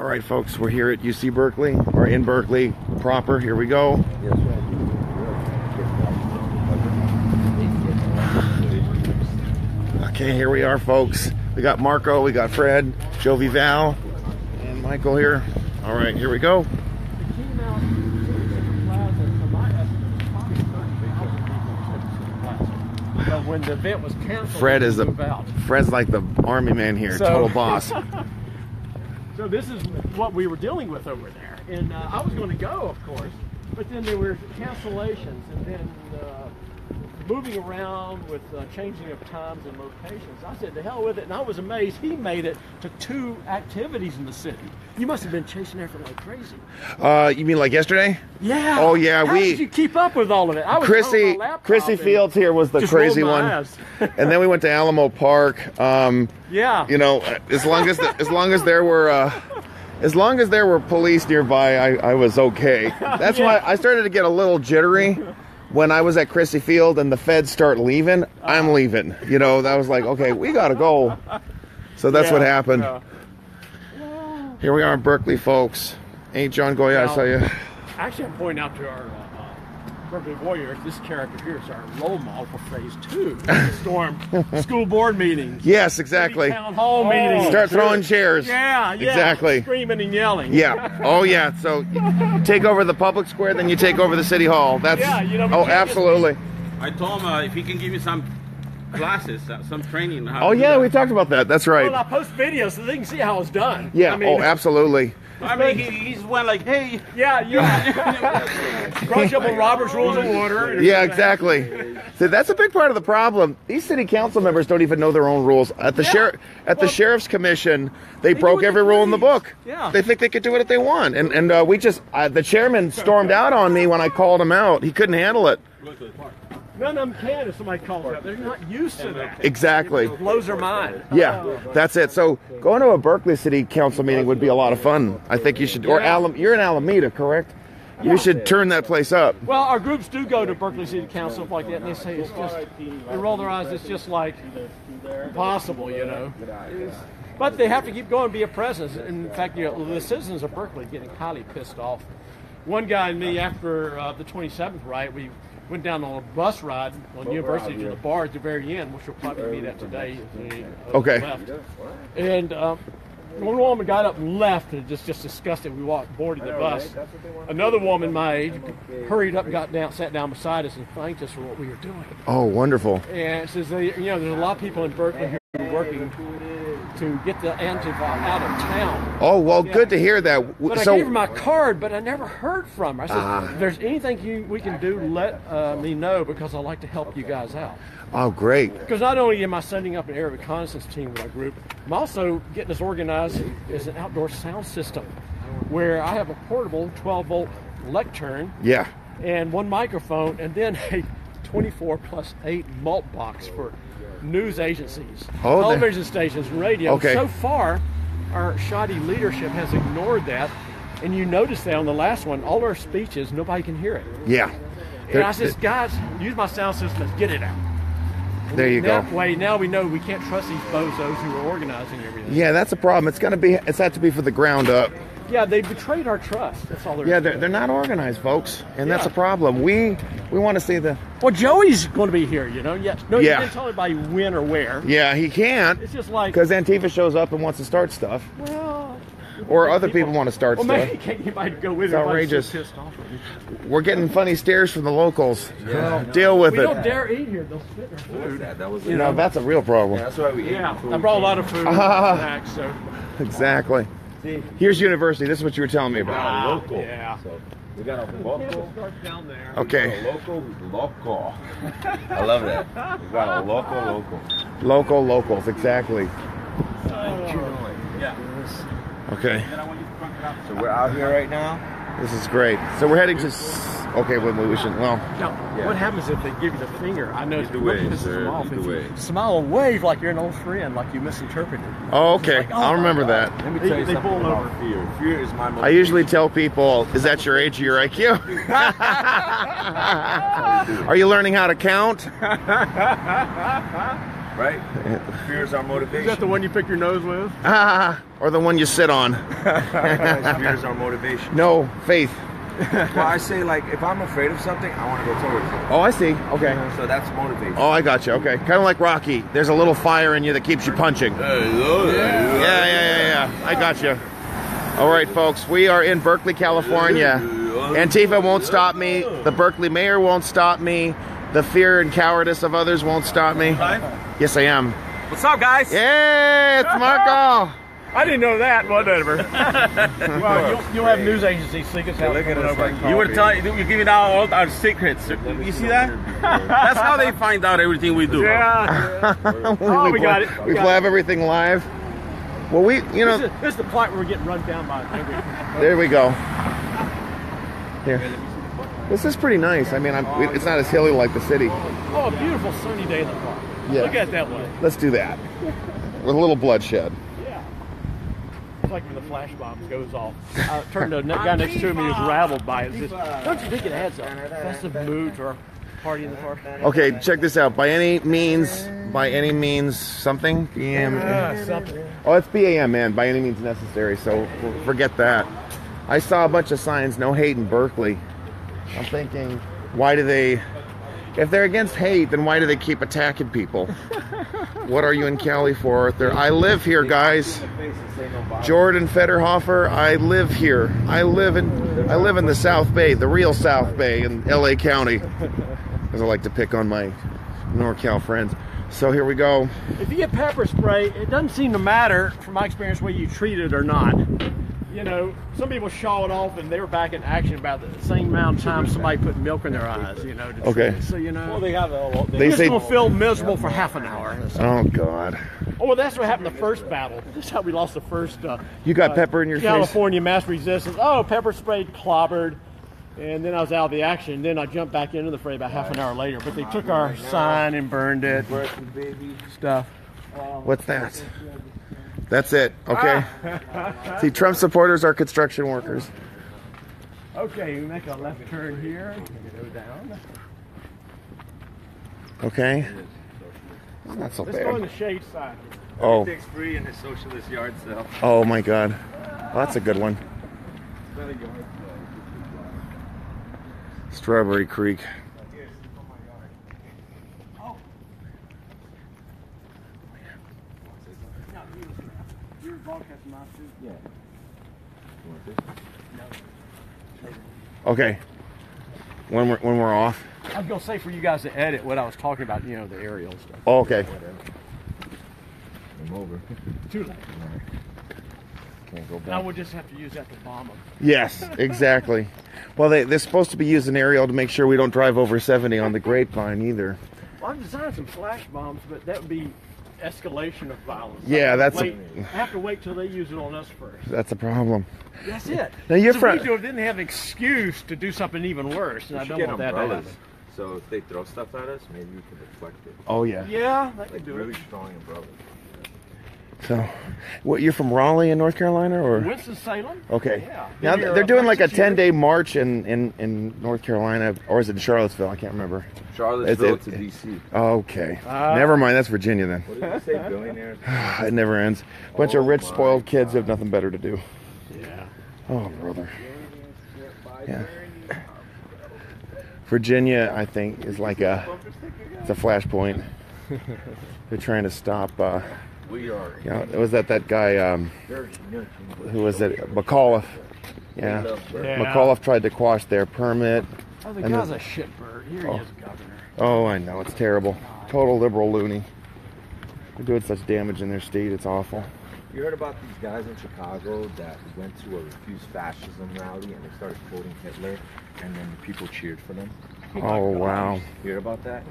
right, folks, we're here at UC Berkeley, or in Berkeley proper. Here we go. Okay, here we are, folks. We got Marco, we got Fred, Jovi Val, and Michael here. All right, here we go. When the event was canceled, Fred's like the army man here, total boss. So this is what we were dealing with over there, and I was going to go, of course, but then there were cancellations, and then moving around with changing of times and locations. I said, to hell with it, and I was amazed he made it to 2 activities in the city. You must have been chasing after like crazy. You mean like yesterday? Yeah. Oh yeah, How did you keep up with all of it? I was Chrissy Fields here was the crazy one, and then we went to Alamo Park. Yeah. You know, as long as there were police nearby, I was okay. That's why I started to get a little jittery. When I was at Chrissy Field and the feds start leaving, I'm leaving. You know, that was like, okay, we gotta go. So that's what happened. Here we are in Berkeley, folks. Ain't John Goya, I tell you. Actually, I'm pointing out to our Berkeley Warriors, this character here is our role model for phase 2. Storm school board meetings. Yes, exactly. Town hall meetings. Start throwing chairs. Yeah, exactly. Screaming and yelling. Yeah. Oh, yeah. So you take over the public square, then you take over the city hall. That's. Yeah, you know. Oh, absolutely. I told him if he can give me some classes, some training. Oh yeah, we talked about that. That's right. Well, I post videos so they can see how it's done. Yeah. I mean, oh, absolutely. I mean, he just went like, hey. Yeah. Brush up on Robert's Rules of Order. Yeah, exactly. So that's a big part of the problem. These city council members don't even know their own rules. At the sheriff's commission, they broke every rule in the book. Yeah. They think they could do it if they want. And we just, the chairman stormed out on me when I called him out. He couldn't handle it. None of them can if somebody calls out. They're not used to that. Exactly. It blows their mind. Yeah, that's it. So going to a Berkeley City Council meeting would be a lot of fun. I think you should, or you're in Alameda, correct? You should turn that place up. Well, our groups do go to Berkeley City Council like that, and they say it's just, they roll their eyes, it's just like impossible, you know. But they have to keep going and be a presence. In fact, you know, the citizens of Berkeley are getting highly pissed off. One guy and me, after the 27th riot, we went down on a bus ride on University to the bar at the very end, which we'll probably meet at today. Okay. Left. And one woman got up and left, and just disgusted. We boarded the bus. Another woman my age hurried up and got down, sat down beside us, and thanked us for what we were doing. Oh, wonderful. And says, you know, there's a lot of people in Berkeley who are working to get the Antifa out of town. Oh, well, good to hear that. But I gave her my card, but I never heard from her. I said, if there's anything we can do, let me know, because I'd like to help you guys out. Oh, great. Because not only am I setting up an area reconnaissance team with our group, I'm also getting us organized as an outdoor sound system where I have a portable 12-volt lectern and one microphone, and then a 24+8 mult box for news agencies, television stations, radio. Okay. So far, our shoddy leadership has ignored that, and you notice that on the last one, all our speeches, nobody can hear it. Yeah. And I said, guys, use my sound system, let's get it out. There you go. That way, now we know we can't trust these bozos who are organizing everything. Yeah, that's a problem. It's had to be for the ground up. Yeah, they betrayed our trust. That's all they're Yeah, they're not organized, folks, and that's a problem. We want to see the. Well, Joey's going to be here, you know. You didn't tell anybody when or where. Yeah, he can't. It's just like because Antifa shows up and wants to start stuff. Well, or other people want to start stuff. Maybe you might go with it. It's outrageous. So pissed off. We're getting funny stares from the locals. Yeah. Deal with it. We don't dare eat here. They'll spit in our food. That was that's a real problem. Yeah, that's why we eat. Yeah, I brought a lot of food. Snacks, so. Exactly. Here's university. This is what you were telling me about. Local. Yeah. So we got a local. Down there. Okay. Local. I love that. We got a local. Locals. Exactly. Yeah. Okay. So we're out here right now. This is great. So we're heading to. Okay, we should. Well. Now, what happens if they give you the finger? I know it's the way, sir. Smile and wave like you're an old friend, like you misinterpreted. Oh, okay. Like, I'll remember that. Let me tell you something about fear. Fear is my motivation. I usually tell people, is that your age or your IQ? Are you learning how to count? right? Fear is our motivation. Is that the one you pick your nose with? Or the one you sit on. Fear is our motivation. No, faith. Well, I say, like, if I'm afraid of something, I want to go towards it. Oh, I see. Okay. So that's motivation. Oh, I got you. Okay. Kind of like Rocky. There's a little fire in you that keeps you punching. Yeah. I got you. All right, folks. We are in Berkeley, California. Antifa won't stop me. The Berkeley mayor won't stop me. The fear and cowardice of others won't stop me. Yes, I am. What's up, guys? Yeah, it's Marco. I didn't know that. Whatever. Well, you'll have news agencies seek us out. Look at us like You were giving out all our secrets. You see that? That's how they find out everything we do. Yeah. we got it. We have everything live. Well, This is the plot where we're getting run down by. There we go. Here. This is pretty nice. I mean, it's not as hilly like the city. Oh, a beautiful sunny day in the park. Yeah. Look at that way. Let's do that. With a little bloodshed. Yeah. It's like when the flash bomb goes off. I turned to the guy next to me who was rattled by it. Says, don't you think it adds a festive mood to our party in the park? Okay, check this out. By any means, something. Something. Oh, it's BAM, man. By any means necessary. So forget that. I saw a bunch of signs, no hate in Berkeley. I'm thinking, why do they? If they're against hate, then why do they keep attacking people? What are you in Cali for? I live here, guys. Jordan Federhofer, I live here. I live in the South Bay, the real South Bay in LA County. Because I like to pick on my NorCal friends. So here we go. If you get pepper spray, it doesn't seem to matter, from my experience, whether you treat it or not. You know, some people shaw it off, and they were back in action about the same amount of time somebody put milk in their eyes. You know. Okay. So you know. Well, they have a They say. Gonna feel miserable for half an hour. Oh God. Oh, well, that's what happened the first battle. That's how we lost the first. You got pepper in your California mass resistance. Oh, pepper sprayed, clobbered, and then I was out of the action. Then I jumped back into the fray about half an hour later. But they took our sign and burned it. Stuff. face? What's that? That's it. Okay. See, Trump supporters are construction workers. Okay, we make a left turn here. Go down. Okay. Not so Let's go on bad. the shade side. Oh. Everything's free in the socialist yard sale. Oh my God. Well, that's a good one. Strawberry Creek. Okay. When we're off. I was gonna say for you guys to edit what I was talking about, you know, the aerial stuff. Oh, okay. I'm over. Too late. Can't go back. Now we'll just have to use that to bomb them. Yes, exactly. Well, they're supposed to be using aerial to make sure we don't drive over 70 on the Grapevine either. Well, I've designed some flash bombs, but that would be escalation of violence. Yeah, I have to wait till they use it on us first. That's a problem. That's it. Now you're so from. we do it, then they have an excuse to do something even worse, and I don't want that to happen. So if they throw stuff at us, maybe we can deflect it. Oh yeah. Yeah, that could Like do really it. strong umbrellas. So, what? You're from Raleigh in North Carolina, or? Winston-Salem? Okay. Yeah. Now Been here they're doing like a 6 years. 10-day march in North Carolina, or is it in Charlottesville? I can't remember. Charlottesville It's- to DC. Okay. Never mind. That's Virginia then. What did you say, billionaires? It never ends. Bunch of rich, spoiled kids who have nothing better to do. Yeah. Oh, brother. Yeah. Virginia, I think, is like it's a flashpoint. They're trying to stop. We are. You know, was that guy? Who was it? McAuliffe. Yeah. McAuliffe tried to quash their permit. Oh, the And guy's the- a shitbird. Here he is, governor. Oh, I know. It's terrible. Total liberal loony. They're doing such damage in their state. It's awful. You heard about these guys in Chicago that went to a Refuse Fascism rally and they started quoting Hitler, and then the people cheered for them? Oh, wow. You heard about that?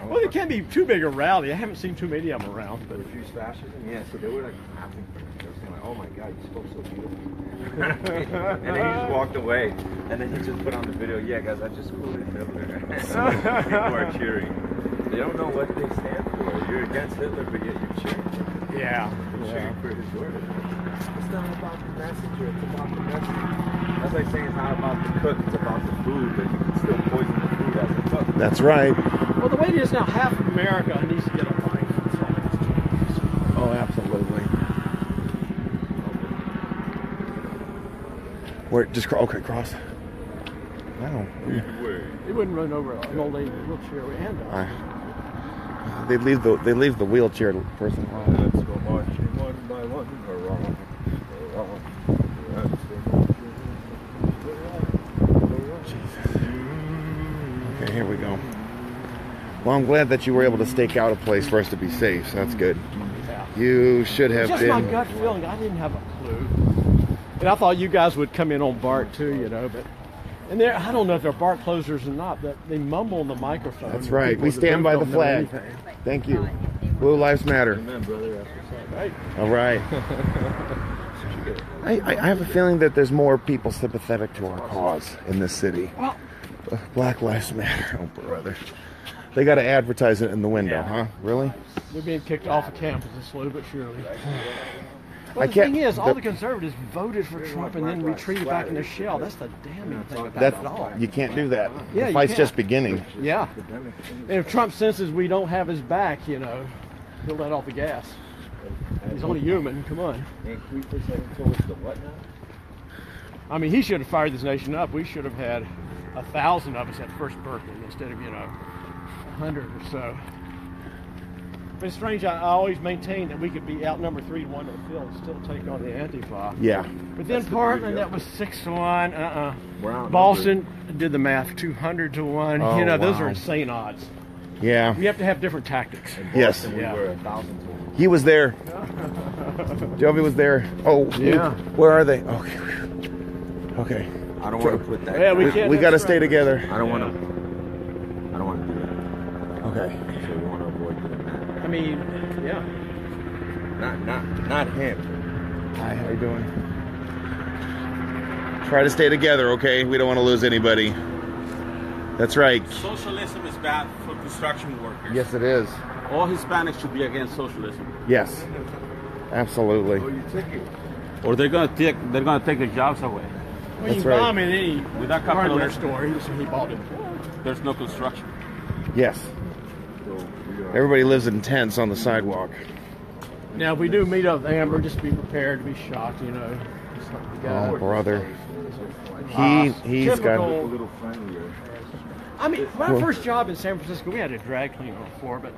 Well, it can't be too big a rally. I haven't seen too many of them around. But Refuse Fascism? Yeah, so they were like laughing for them. They were saying like, oh my God, you spoke so beautifully. And then he just walked away. And then he just put on the video, yeah guys, I just quoted Hitler. People are cheering. They don't know what they stand for. You're against Hitler, but yet you're cheering for him. yeah. You're cheering for his word. It's not about the messenger, it's about the message. That's like saying it's not about the cook, it's about the food, but you can still poison the food as a cook. That's right. Well, the way it is now, half of America needs to get a bike. Oh, absolutely. Where? Just okay, cross. No. He wouldn't run over an old lady in a wheelchair and They leave the wheelchair person alone. Let's go marching one by one. Hurrah, hurrah. Let's go marching. Jesus. Okay, here we go. Well, I'm glad that you were able to stake out a place for us to be safe. So that's good. yeah. You should have Just been. my gut feeling. I didn't have a clue. And I thought you guys would come in on Bart too, you know, but and there I don't know if they're Bart closers or not, but they mumble on the microphone. That's right. People We that stand by the don't know flag. anything. Thank you. Blue Lives Matter. Amen, brother. That's what's up. Right. All right. I have a feeling that there's more people sympathetic to our cause in this city. Well, Black Lives Matter. Oh, brother. They got to advertise it in the window, huh? Really? they're being kicked off of campus slowly but surely. Well, I the can't- thing is, all the- the conservatives voted for Trump and then retreated back in their shell. That's the damning thing about That's it all. you can't do that. Yeah, The you fight's can't. just beginning. Yeah. And if Trump senses we don't have his back, you know, he'll let off the gas. He's only human. Come on. And Creepers haven't told us the what now? I mean, he should have fired this nation up. We should have had 1,000 of us at first Berkeley instead of, 100 or so. But it's strange. I always maintained that we could be outnumbered 3-1 in the field and still take on the Antifa. Yeah. But then Portland, that was 6-1. We're outnumbered. Boston did the math, 200-1. Oh, Those wow. are insane odds. Yeah. We have to have different tactics. Yes. We Yeah. were 1,000 to 1. He was there. Jovi was there. Oh, Yeah. Where are they? Okay. Okay. I don't want to put that. Yeah, we can't. We got to stay together. I don't want to. I don't want to do that. Okay. So we want to avoid doing that. I mean, yeah. Not him. Hi, how you doing? Try to stay together, okay? We don't want to lose anybody. That's right. Socialism is bad for construction workers. Yes, it is. All Hispanics should be against socialism, Yes. Absolutely. You took it. or they're gonna take their jobs away. Well, That's you can right. buy him in any Without hardware capitalism. store. He bought it. There's no construction. Yes. So we are. Everybody lives in tents on the sidewalk. Now, if we do meet up with Amber, just be prepared to be shocked, It's like the guy. Oh, brother. He's Typical. got. A little friendlier. I mean, my first job in San Francisco, we had a drag cleaner before, but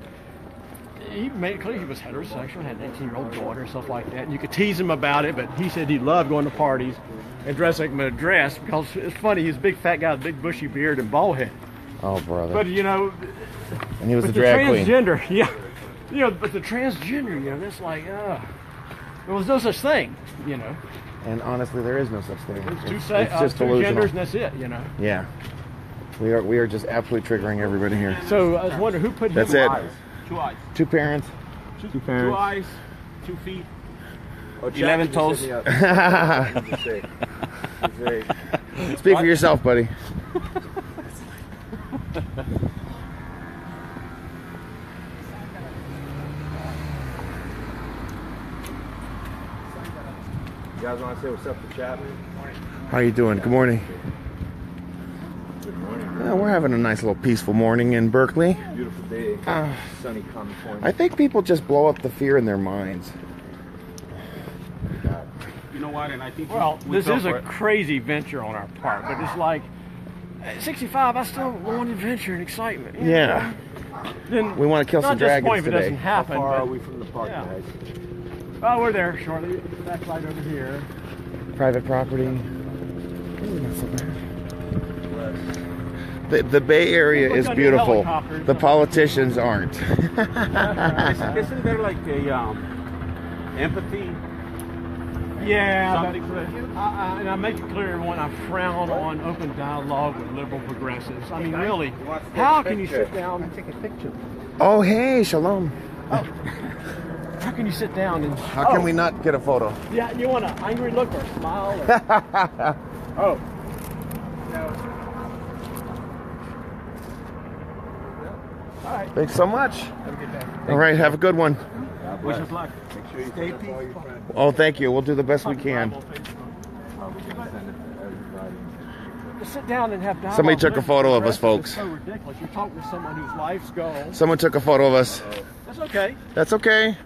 he made it clear he was heterosexual, had an 18-year-old daughter and stuff like that. And you could tease him about it, but he said he loved going to parties and dressing like a dress because it's funny. He's a big fat guy with a big bushy beard and bald head. Oh, brother. But And he was a but the drag queen. transgender, but the transgender, that's like, there was no such thing, And honestly, there is no such thing. It's It's two just genders delusional. and that's it, Yeah. We are just absolutely triggering everybody here. So I was wondering who put That's him it. on. 2 eyes, Two parents. Two parents. 2 eyes, 2 feet. Oh, Jack 11 just toes. hit me up. Just say, Speak for yourself, buddy. you guys want to say what's up to Chapman? How you doing? Good morning. Good morning. We're having a nice little peaceful morning in Berkeley. Beautiful day. Sunny California. I think people just blow up the fear in their minds. You know what? And I think Well, we this fell is for a it. crazy venture on our part, but it's like, at 65, I still want adventure and excitement. Yeah. Then We want to kill some not disappointed dragons if it doesn't today. How happen. far are But, we from the park, Yeah. guys? oh, we're there shortly. That's right over here. Private property. Ooh, not so bad. The Bay Area Look is under beautiful. helicopters. The politicians aren't. Isn't there like a empathy? Yeah, Something for that. and I make it clear, everyone, I frown on open dialogue with liberal progressives. I mean, really, how can you sit down and take a picture? Oh, hey, shalom. How can you sit down and... How can we not get a photo? Yeah, you want an angry look or a smile? Or, all right. Thanks so much. Have a good day. All right, have a good one. Wish us luck. Make sure you stay peaceful. Oh, thank you. We'll do the best we can. To sit down and have dialogue. Somebody took a photo of us, folks. It's so ridiculous. You're talking to someone whose life's goal. Someone took a photo of us. That's okay. That's okay.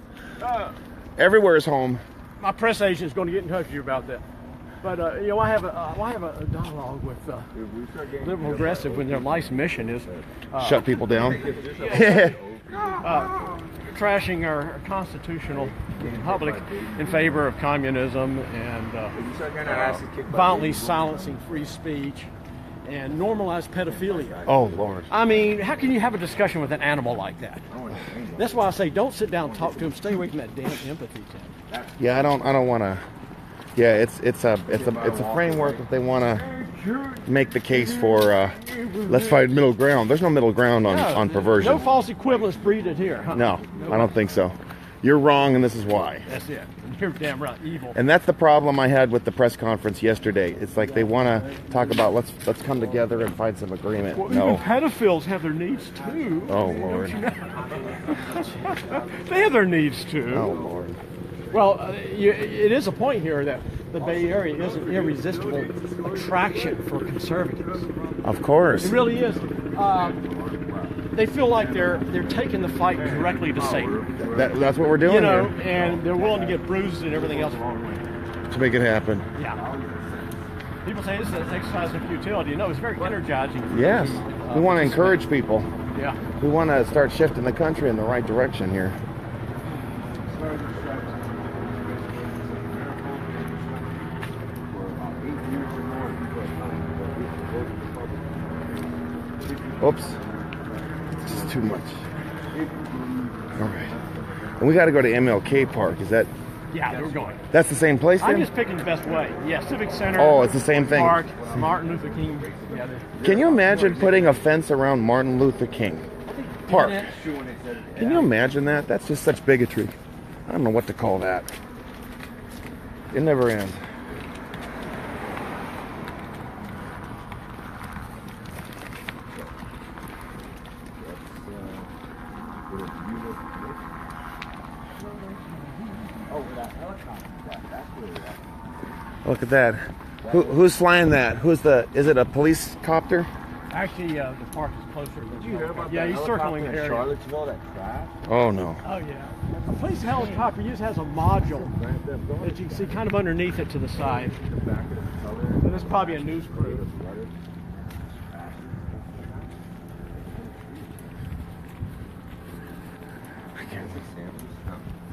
Everywhere is home. My press agent is going to get in touch with you about that. But you know, I have a dialogue with liberal progressive when their life's mission is Shut people down. trashing our constitutional republic in favor of communism and violently silencing free speech and normalize pedophilia. Oh, Lord. I mean, how can you have a discussion with an animal like that? That's why I say don't sit down and talk to him. Stay away from that damn empathy thing. Yeah, I don't want to. Yeah, it's a framework if they want to make the case for let's find middle ground. There's no middle ground on perversion. No false equivalence breeded here. Huh? No, I don't think so. You're wrong, and this is why. That's it. You're damn right, evil. And that's the problem I had with the press conference yesterday. It's like they want to talk about let's come together and find some agreement. Well, no. even pedophiles have their needs too. Oh, Lord. They have their needs too. Oh, Lord. Well, it is a point here that the Bay Area is an irresistible attraction for conservatives. Of course. It really is. They feel like they're taking the fight directly to Satan. That's what we're doing You know, here. and they're willing to get bruises and everything else for it. To make it happen. Yeah. People say this is an exercise in futility. No, it's very energizing. Yes. We want to encourage people. Yeah. We want to start shifting the country in the right direction here. Oops. This is too much. All right. And we got to go to MLK Park. Is that? Yeah, we're going. That's the same place then? I'm just picking the best way. Yeah, Civic Center. Oh, it's the same thing. Park, Martin Luther King. Yeah, Can you imagine putting a fence around Martin Luther King Park? Can you imagine that? That's just such bigotry. I don't know what to call that. It never ends. Look at that. Who's flying that? Is it a police copter? Actually, the park is closer. Did you hear about Yeah, that he's circling the helicopter in area. Charlottesville that crashed? Oh no. Oh, yeah. A police helicopter usually has a module that you can see kind of underneath it to the side. And there's probably a news crew.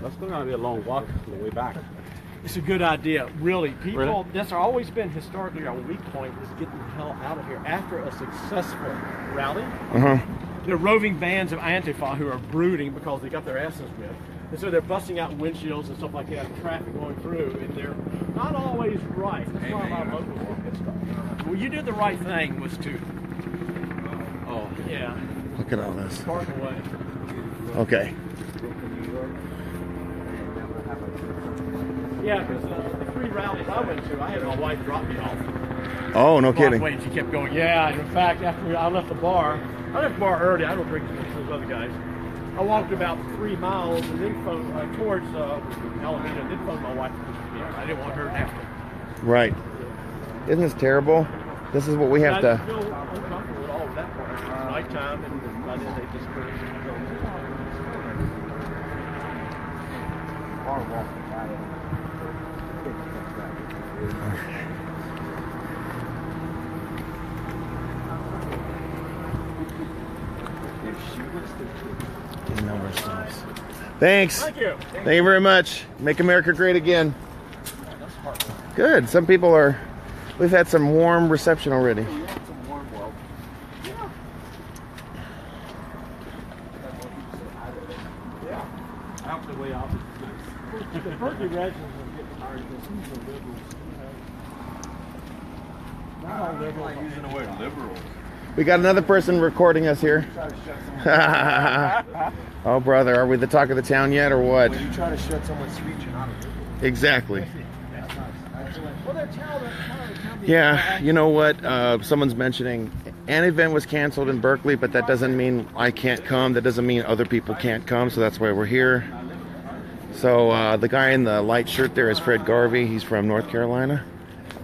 That's going to be a long walk on the way back. It's a good idea, really. People, that's always been historically our weak point, is getting the hell out of here after a successful rally. There are roving bands of Antifa who are brooding because they got their asses whipped. And so they're busting out windshields and stuff like that, traffic going through, and they're not always right. That's why a lot of locals won't get stuff. Well, you did the right thing, was to, yeah, Look at all this. park away. Okay. Yeah, because the 3 rallies I went to, I had my wife drop me off. Oh, no kidding. Wait, she kept going. Yeah, and in fact, after I left the bar early. I don't drink as much as those other guys. I walked about 3 miles and then phoned towards Alameda, and then phoned my wife. Yeah, I didn't want her to have to. Right. Isn't this terrible? This is what we have I to. feel uncomfortable with all of that part. It's nighttime, and by then they dispersed. Thanks. Thank you. Thank you very much. Make America great again. Good. Some people are. We've had some warm reception already. The Berkeley residents are getting tired because he's a liberal. Not all liberals. Using the word liberal. We got another person recording us here. Oh, brother, are we the talk of the town yet, or what? When you try to shut someone's speech, you're not a liberal. Exactly. Well, they're telling Yeah, you know what? Someone's mentioning an event was canceled in Berkeley, but that doesn't mean I can't come. That doesn't mean other people can't come, so that's why we're here. So the guy in the light shirt there is Fred Garvey. He's from North Carolina,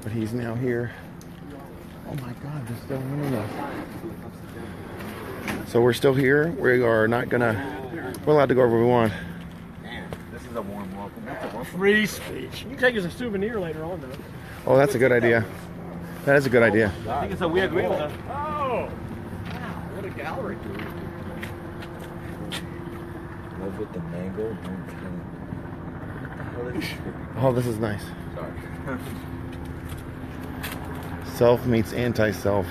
but he's now here. Oh my God, they're still in us. So we're still here. We are not gonna. We're allowed to go wherever we want. Man, this is a warm welcome. free speech. You can take it as a souvenir later on, though. Oh, that's a good idea. That is a good idea. I think it's a weird wheel. Oh, wow, what a gallery. Love with the mango. Oh, this is nice. Sorry. Self meets anti-self.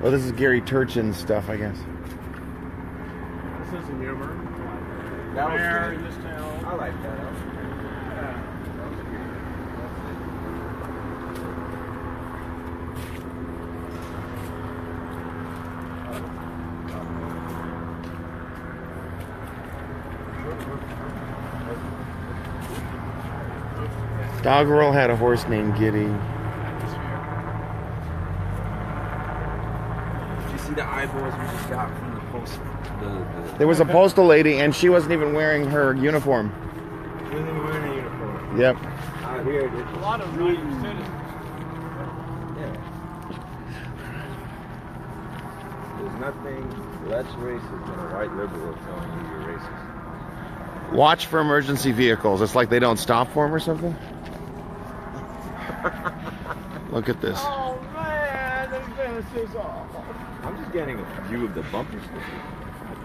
Oh, this is Gary Turchin's stuff, I guess. This is humor. That was Rare good. in this town. I like that. Doggerel had a horse named Giddy. Did you see the eyeballs we just got from the post? There was a postal lady, and she wasn't even wearing her uniform. She wasn't even wearing a uniform. Yep. Out here, A lot of New citizens. yeah. There's nothing less racist than a white liberal telling you you're racist. Watch for emergency vehicles. It's like they don't stop for them or something. Look at this. Oh, man, this is awful. I'm just getting a view of the bumper sticker.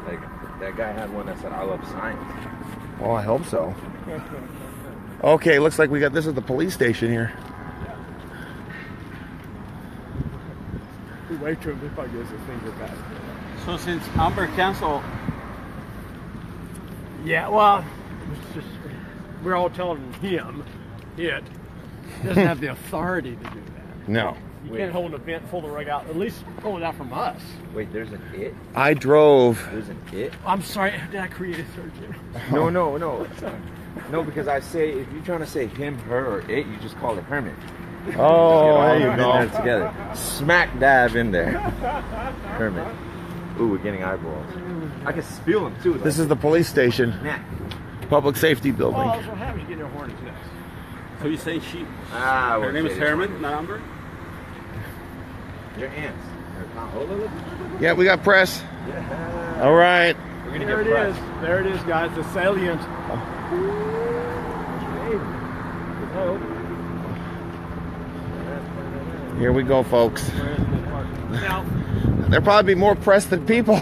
Like, that guy had one that said, I love science. Well, I hope so. Okay, looks like we got, this is the police station here. We wait to him if I gives his finger back. So since Amber canceled, Yeah, well, it's just, we're all telling him, it doesn't have the authority to do that. No. You can't hold an event, pull the rug out, at least pull it out from us. Wait, there's an it? I drove. There's an it? I'm sorry, did I create a third here? No. No, because I say, if you're trying to say him, her, or it, you just call it Hermit. Oh, there All you of them in there go. together. Smack dab in there. Hermit. Ooh, we're getting eyeballs. I can spill them too. This is the police station. Nah. Public safety building. Oh, that's what happens, you get in a hornet's nest. so you say she? Ah, Her name is Herman, not Amber. Your ants. Yeah, we got press. Yeah. All right. We're gonna There get it is. pressed. There it is, guys. The salient. Here we go, folks. Now, There'll probably be more press than people.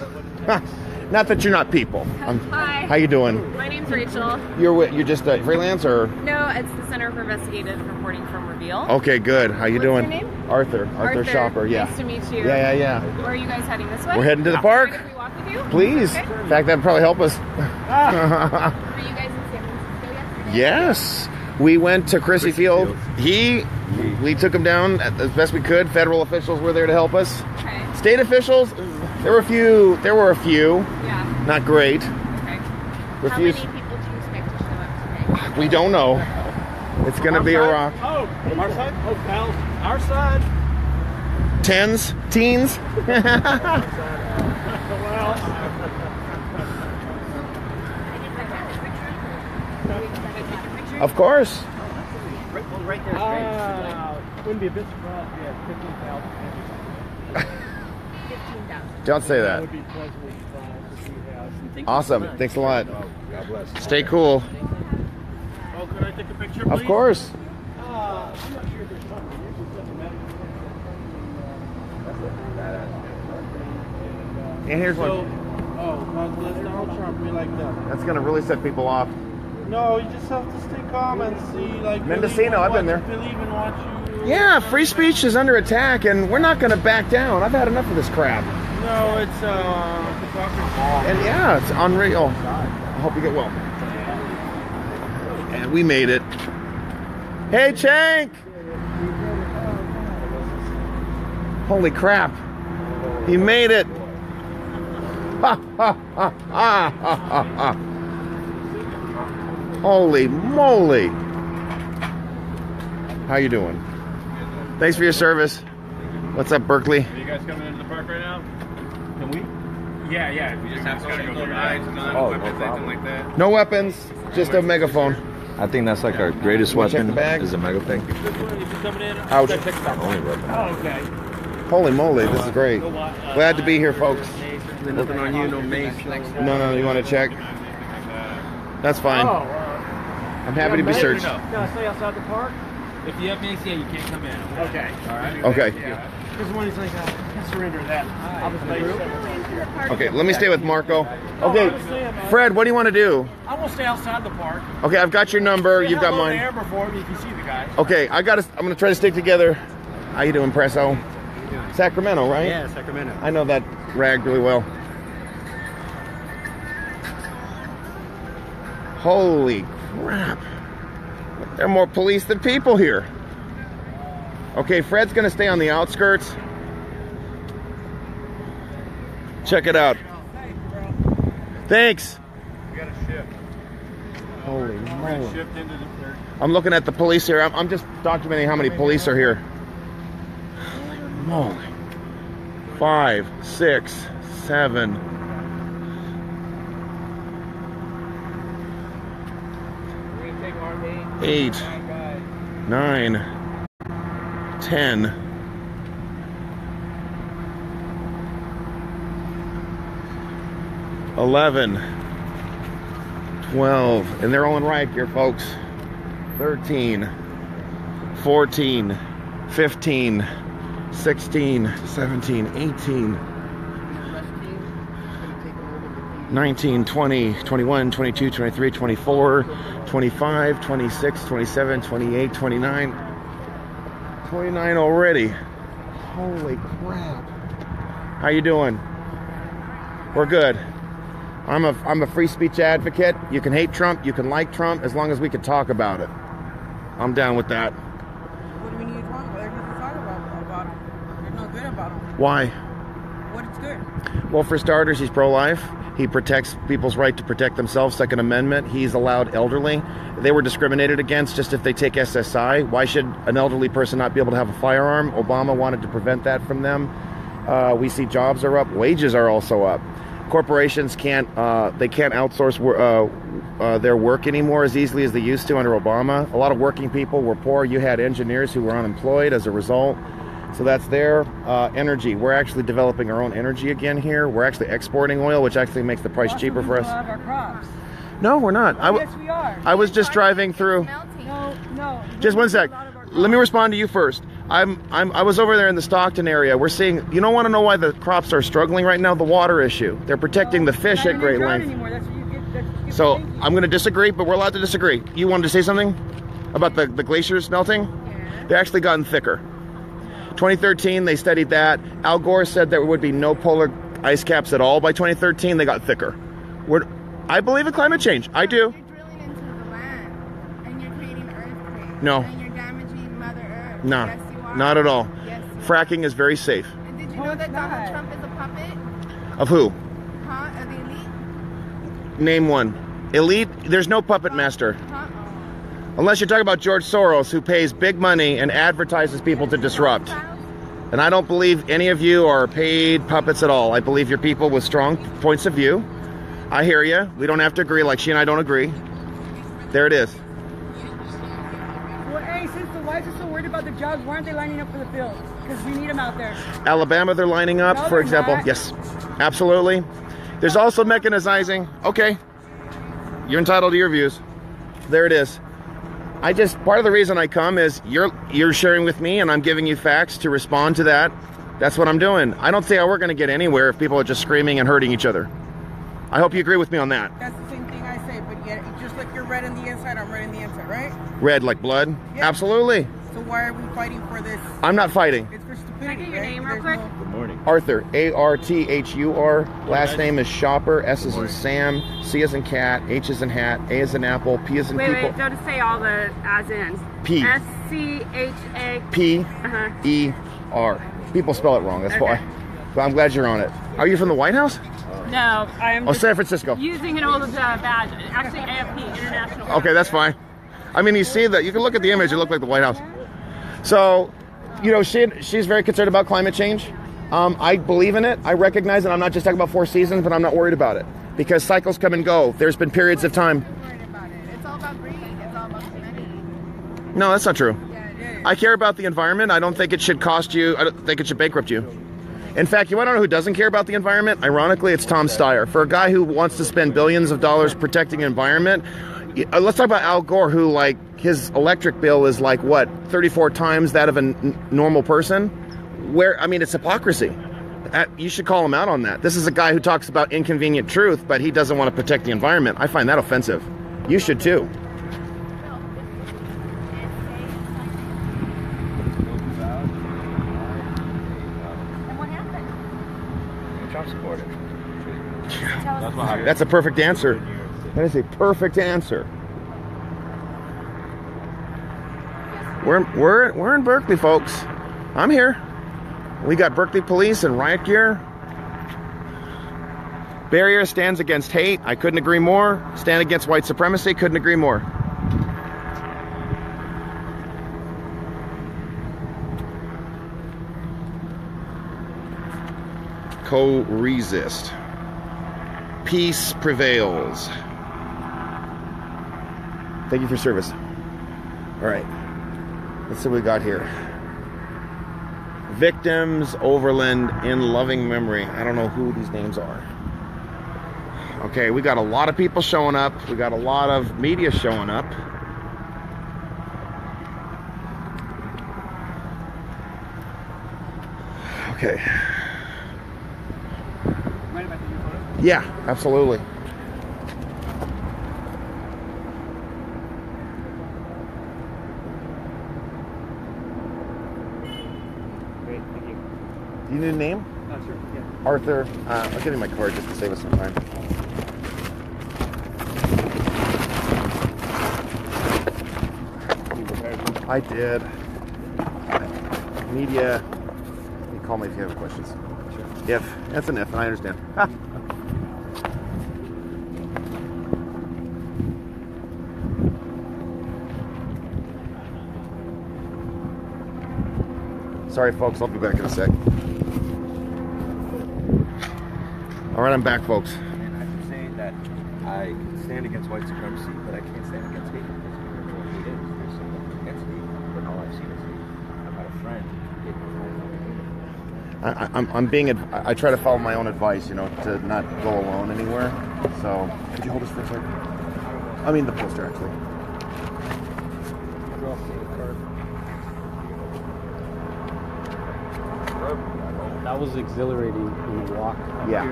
Not that you're not people. Hi. How you doing? My name's Rachel. You're just a freelance or? No, it's the Center for Investigative Reporting from Reveal. Okay, good. How you What's doing? your name? Arthur Schaper. Yeah. Nice to meet you. Yeah. Where are you guys heading this way? We're heading to the Mind park. if we walk with you? Please. Okay. In fact, that'd probably help us. Were you guys in San Francisco yesterday? Yes. We went to Chrissy Field. We took him down as best we could. Federal officials were there to help us. Okay. State officials, there were a few. Yeah. Not great. Okay. How many Refuse. people do you expect to show up today? We don't know. It's gonna be a rock. oh, our side? Oh, pals. Our side. Tens, teens. Well, Of course. right there. Wouldn't be a bit surprised if we had 15,000. 15,000. Don't say That that. would be pleasantly surprised if we had some. Awesome. Thanks a lot. God bless. Stay cool. Oh, could I take a picture, please? Of course. I'm not sure if there's something. Usually doesn't matter. And here's So, one. God bless Donald Trump. We like that. That's gonna really set people off. No, you just have to stay calm and see, like. Mendocino, I've been there. Believe in what you. Yeah, free speech is under attack, and we're not gonna back down. I've had enough of this crap. No, it's hypocrisy. And yeah, it's unreal. I hope you get well. And we made it. Hey, Chank! Holy crap. He made it. Ha, ha, ha, ha, ha, ha, ha. Holy moly. How you doing? Thanks for your service. What's up, Berkeley? Are you guys coming into the park right now? Can we? Yeah. We just have to go over rides and Oh, no problem. like that. No weapons, just a megaphone. I think that's like our greatest Wanna check weapon the bag? is a megaphone. Is he coming in? Ouch. Only weapon. Oh, okay. Holy moly, this is great. Glad to be here, folks. Nothing on you, no mace. No, you want to check? That's fine. Oh, I'm happy to be searched. Can I stay outside the park? If you have mace, yeah, you can't come in. Okay. All right. Okay. Because one of these things, I surrender that. I'll just make it. Okay, let me stay with Marco. Okay, Fred, what do you want to do? I want to stay outside the park. Okay, I've got your number. You've got mine. Amber for me if you see the guy. Okay, I'm gonna try to stick together. How you doing, Presso? Sacramento, right? Yeah, Sacramento. I know that rag really well. Holy crap. There are more police than people here. Okay, Fred's gonna stay on the outskirts. Check it out. Thanks. We got a shift. Holy moly. Shift into the third. I'm looking at the police here. I'm just documenting how many police are here. Holy moly. 5, 6, 7. Eight, 9, 10, 11, 12, and they're all in riot gear, folks. 13, 14, 15, 16, 17, 18, 19, 20, 21, 22, 23, 24, 25, 26, 27, 28, 29. 29 already. Holy crap. How you doing? We're good. I'm a free speech advocate. You can hate Trump, you can like Trump, as long as we can talk about it. I'm down with that. What do we need to talk about? There's nothing to talk about him. There's no good about him. Why? What is good? Well, for starters, he's pro-life. He protects people's right to protect themselves. Second Amendment. He's allowed elderly. They were discriminated against just if they take SSI. Why should an elderly person not be able to have a firearm? Obama wanted to prevent that from them. We see jobs are up. Wages are also up. Corporations can't outsource their work anymore as easily as they used to under Obama. A lot of working people were poor. You had engineers who were unemployed as a result. So that's their energy. We're actually developing our own energy again here. We're actually exporting oil, which actually makes the price cheaper for us. Our crops. No, we're not. Yes, we are. I was just driving through. No. Just one sec. Let me respond to you first. I was over there in the Stockton area. We're seeing. You don't want to know why the crops are struggling right now? The water issue. They're protecting the fish at great length. So I'm going to disagree, but we're allowed to disagree. You wanted to say something about the glaciers melting? Yeah. They actually gotten thicker. 2013, they studied that. Al Gore said there would be no polar ice caps at all by 2013. They got thicker. I believe in climate change. I do. You're drilling into the land, and you're creating earthquakes. No. And you're damaging Mother Earth. No, Yes, you are. not at all. Yes, you Fracking is very safe. are. And did you know that Donald Trump is a puppet? Of who? Huh? Of the elite? Name one. Elite? There's no puppet master. Huh? Unless you're talking about George Soros, who pays big money and advertises people to disrupt. And I don't believe any of you are paid puppets at all. I believe you're people with strong points of view. I hear you. We don't have to agree like she and I don't agree. There it is. Well, hey, sister, why is it so worried about the jobs? Why aren't they lining up for the fields? Because we need them out there. Alabama, they're lining up, No, for they're example. not. Yes, absolutely. There's also mechanizing. Okay. You're entitled to your views. There it is. Part of the reason I come is you're sharing with me and I'm giving you facts to respond to that. That's what I'm doing. I don't see how we're going to get anywhere if people are just screaming and hurting each other. I hope you agree with me on that. That's the same thing I say, but yet, just like you're red on the inside, I'm red on the inside, right? Red like blood? Yeah. Absolutely. So why are we fighting for this? I'm not fighting. It's for stupidity. Can I get your right? name real There's quick? Good morning. Arthur, A-R-T-H-U-R. Last name is Schaper. S is in Sam. C is in cat. H is in hat. A is in apple. P is in Wait, people. don't say all the as ins. P. S-C-H-A. P-E-R. People spell it wrong, that's Okay. why. But I'm glad you're on it. Are you from the White House? No, I'm Oh, just San Francisco. using an old badge. Actually, AFP, International. Okay, that's fine. I mean, you see that. You can look at the image. It looked like the White House. So, you know, she's very concerned about climate change. I believe in it. I recognize it. I'm not just talking about 4 seasons, but I'm not worried about it because cycles come and go. There's been periods of time. I'm worried about it. It's all about greed. It's all about humanity. No, that's not true. Yeah, it is. I care about the environment. I don't think it should cost you. I don't think it should bankrupt you. In fact, you want to know who doesn't care about the environment? Ironically, it's Tom Steyer. For a guy who wants to spend billions of dollars protecting the environment, let's talk about Al Gore, who, like, his electric bill is like, what, 34 times that of a normal person? I mean, it's hypocrisy. You should call him out on that. This is a guy who talks about inconvenient truth, but he doesn't want to protect the environment. I find that offensive. You should too. Trump supporter. That's a perfect answer. That is a perfect answer. We're in Berkeley, folks. I'm here. We got Berkeley police in riot gear. Barrier stands against hate. I couldn't agree more. Stand against white supremacy. Couldn't agree more. Co-resist. Peace prevails. Thank you for service. All right. Let's see what we got here. Victims, Overland, in loving memory. I don't know who these names are. Okay, we got a lot of people showing up. We got a lot of media showing up. Okay. Yeah, absolutely. Great, thank you. Do you need a name? Sure, yeah. Arthur. I'll give you my card just to save us some time. I did. Media. You call me if you have questions. Sure. If. That's an if, and I understand. Sorry, folks. I'll be back in a sec. All right, I'm back, folks. And I keep saying that I can stand against white supremacy, but I can't stand against hate. Because we don't know what hate is. There's someone against hate, but all I've seen is hate. I've had a friend. I try to follow my own advice, you know, to not go alone anywhere. So, could you hold this for a second? I mean, the poster, actually. That was exhilarating in the walk. Yeah.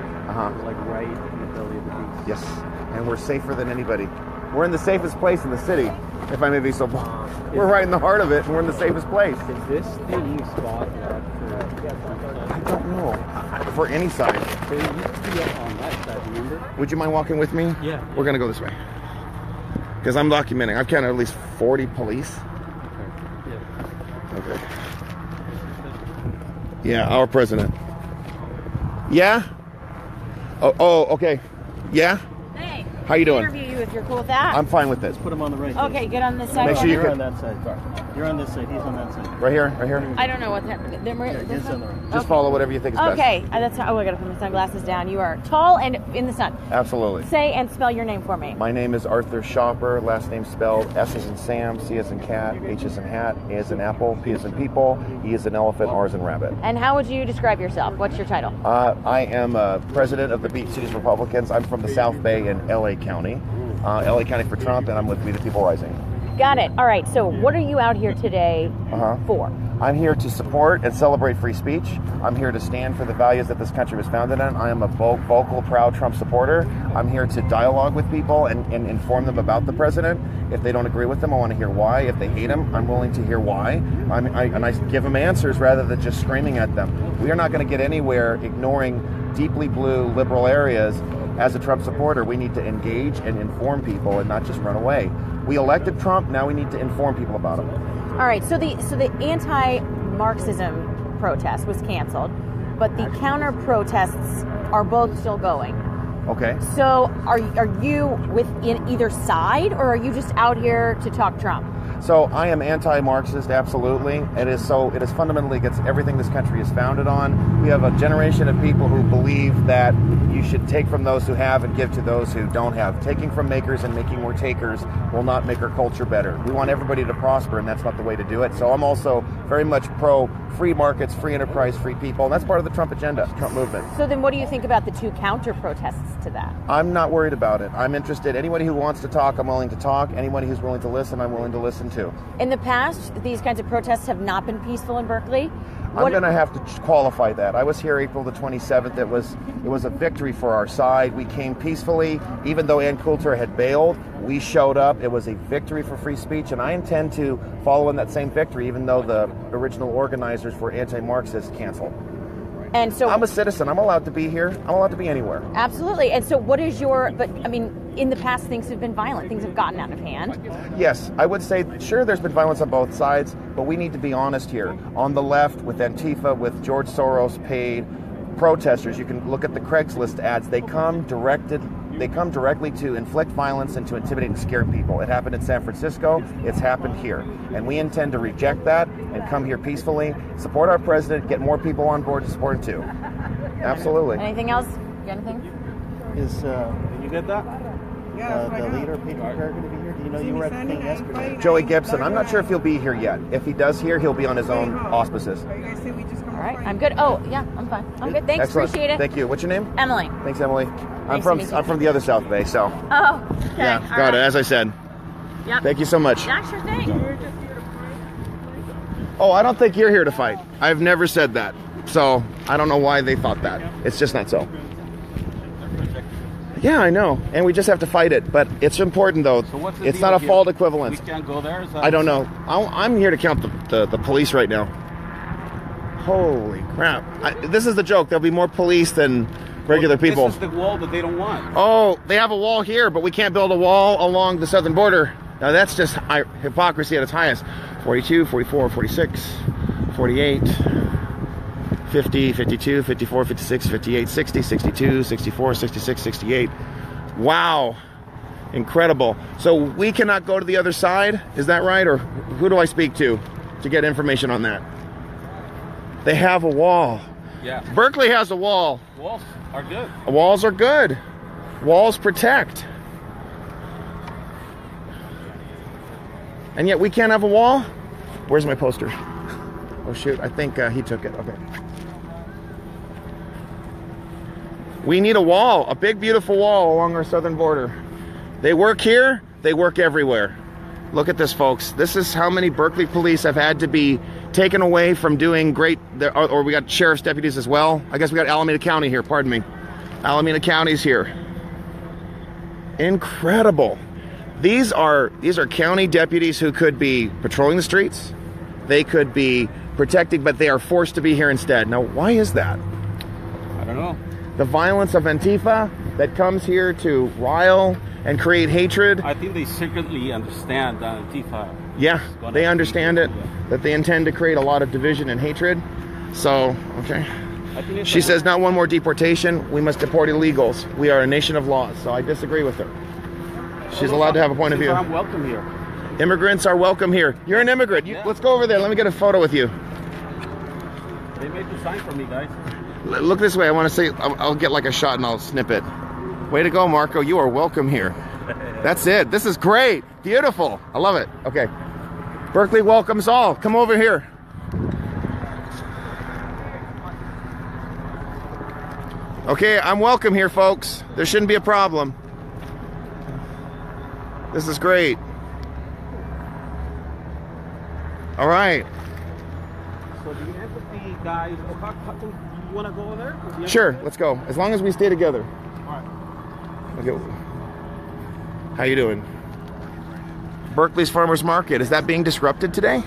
Like right in the belly of the beast. Yes. And we're safer than anybody. We're in the safest place in the city, if I may be so bold. We're right in the heart of it, and we're in the safest place. Is this the spot I don't know. For any side. They used to be up on that side, remember? Would you mind walking with me? Yeah. We're going to go this way. Because I'm documenting. I've counted at least 40 police. Okay. Yeah, our president. Yeah? Oh, okay. Yeah? Hey. How you doing? Interview you if you're cool with that. I'm fine with this. Put him on the right. Okay, get on this side. Make sure You're on that side. You're on this side. He's on that side. Right here? Right here? I don't know what's happening. He's on the right. Just follow whatever you think is best. Okay, that's how. Oh, I gotta put my sunglasses down. You are tall and in the sun. Absolutely. Say and spell your name for me. My name is Arthur Schaper. Last name spelled S as in Sam, C as in cat, H as in hat, A as in apple, P as in people, E as in elephant, R as in rabbit. And how would you describe yourself? What's your title? I am president of the Beach Cities Republicans. I'm from the South Bay in LA County. LA County for Trump, and I'm with We the People Rising. Got it. All right, so what are you out here today for? I'm here to support and celebrate free speech. I'm here to stand for the values that this country was founded on. I am a vocal, proud Trump supporter. I'm here to dialogue with people and inform them about the president. If they don't agree with him, I want to hear why. If they hate him, I'm willing to hear why. And I give them answers rather than just screaming at them. We are not going to get anywhere ignoring deeply blue liberal areas. As a Trump supporter, we need to engage and inform people and not just run away. We elected Trump, now we need to inform people about him. All right, so the anti-Marxism protest was canceled, but the counter-protests are both still going. Okay. So are you in either side, or are you just out here to talk Trump? So I am anti-Marxist, absolutely. It is fundamentally against everything this country is founded on. We have a generation of people who believe that you should take from those who have and give to those who don't have. Taking from makers and making more takers will not make our culture better. We want everybody to prosper, and that's not the way to do it. So I'm also very much pro free markets, free enterprise, free people, and that's part of the Trump agenda, Trump movement. So then what do you think about the two counter protests to that? I'm not worried about it. I'm interested. Anybody who wants to talk, I'm willing to talk. Anybody who's willing to listen, I'm willing to listen to. In the past, these kinds of protests have not been peaceful in Berkeley. I'm going to have to qualify that. I was here April the 27th. It was a victory for our side. We came peacefully. Even though Ann Coulter had bailed, we showed up. It was a victory for free speech, and I intend to follow in that same victory, even though the original organizers were anti-Marxist canceled. And so I'm a citizen. I'm allowed to be here. I'm allowed to be anywhere. Absolutely. And so what is in the past things have been violent. Things have gotten out of hand. Yes, I would say, sure, there's been violence on both sides, but we need to be honest here. On the left, with Antifa, with George Soros paid protesters, you can look at the Craigslist ads. They come directly to inflict violence and to intimidate and scare people. It happened in San Francisco. It's happened here. And we intend to reject that and come here peacefully, support our president, get more people on board to support it too. Absolutely. Anything else? You got anything? Did you get that? The leader, Peter Kerr, going to be here? Do you know you were at the thing yesterday? Joey Gibson. I'm not sure if he'll be here yet. If he does here, he'll be on his own auspices. All right. I'm good. Oh, yeah, I'm fine. I'm good. Thanks. Excellent. Appreciate it. Thank you. What's your name? Emily. Thanks, Emily. Nice to meet you. I'm from the other South Bay, so. Oh, okay. Yeah, All got right. it. As I said. Yep. Thank you so much. Yeah, sure thing. Oh, I don't think you're here to fight. I've never said that. So I don't know why they thought that. It's just not so. Yeah, I know. And we just have to fight it. But it's important, though. So what's the it's deal not a here? fault equivalence. We can't go there? I don't know. I'm here to count the police right now. Holy crap. This is the joke. There'll be more police than regular people. This is the wall that they don't want. Oh, they have a wall here, but we can't build a wall along the southern border. Now that's just hypocrisy at its highest. 42, 44, 46, 48, 50, 52, 54, 56, 58, 60, 62, 64, 66, 68. Wow. Incredible. So we cannot go to the other side? Is that right? Or who do I speak to get information on that? They have a wall. Yeah. Berkeley has a wall. Walls are good. Walls are good. Walls protect. And yet we can't have a wall? Where's my poster? Oh shoot, I think he took it. Okay. We need a wall, a big beautiful wall along our southern border. They work here, they work everywhere. Look at this, folks. This is how many Berkeley police have had to be taken away from doing great, or we got sheriff's deputies as well. I guess we got Alameda County here, pardon me. Alameda County's here. Incredible. These are county deputies who could be patrolling the streets. They could be protecting, but they are forced to be here instead. Now, why is that? I don't know. The violence of Antifa that comes here to rile and create hatred. I think they secretly understand that Antifa. Yeah, they understand it, that they intend to create a lot of division and hatred. So, okay. She says not one more deportation. We must deport illegals. We are a nation of laws. So I disagree with her. She's allowed to have a point of view. I'm welcome here. Immigrants are welcome here. You're an immigrant. Let's go over there. Let me get a photo with you. They made the sign for me, guys. Look this way. I want to say, I'll get like a shot and I'll snip it. Way to go, Marco. You are welcome here. That's it. This is great. Beautiful. I love it. Okay. Berkeley welcomes all. Come over here. Okay, I'm welcome here, folks. There shouldn't be a problem. This is great. All right. So the empathy guys, you want to go over there? Sure, let's go. As long as we stay together. All right. Okay. How you doing? Berkeley's Farmers Market. Is that being disrupted today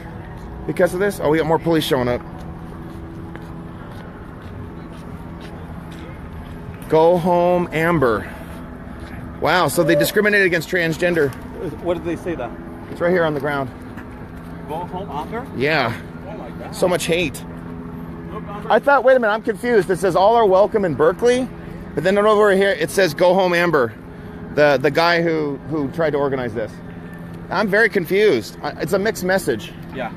because of this? Oh, we got more police showing up. Go home, Amber. Wow, so they discriminated against transgender. What did they say that? It's right here on the ground. Go home, Amber? Yeah. Oh my God. So much hate. I thought, wait a minute, I'm confused. It says all are welcome in Berkeley, but then over here it says go home, Amber. The guy who tried to organize this. I'm very confused. It's a mixed message. Yeah.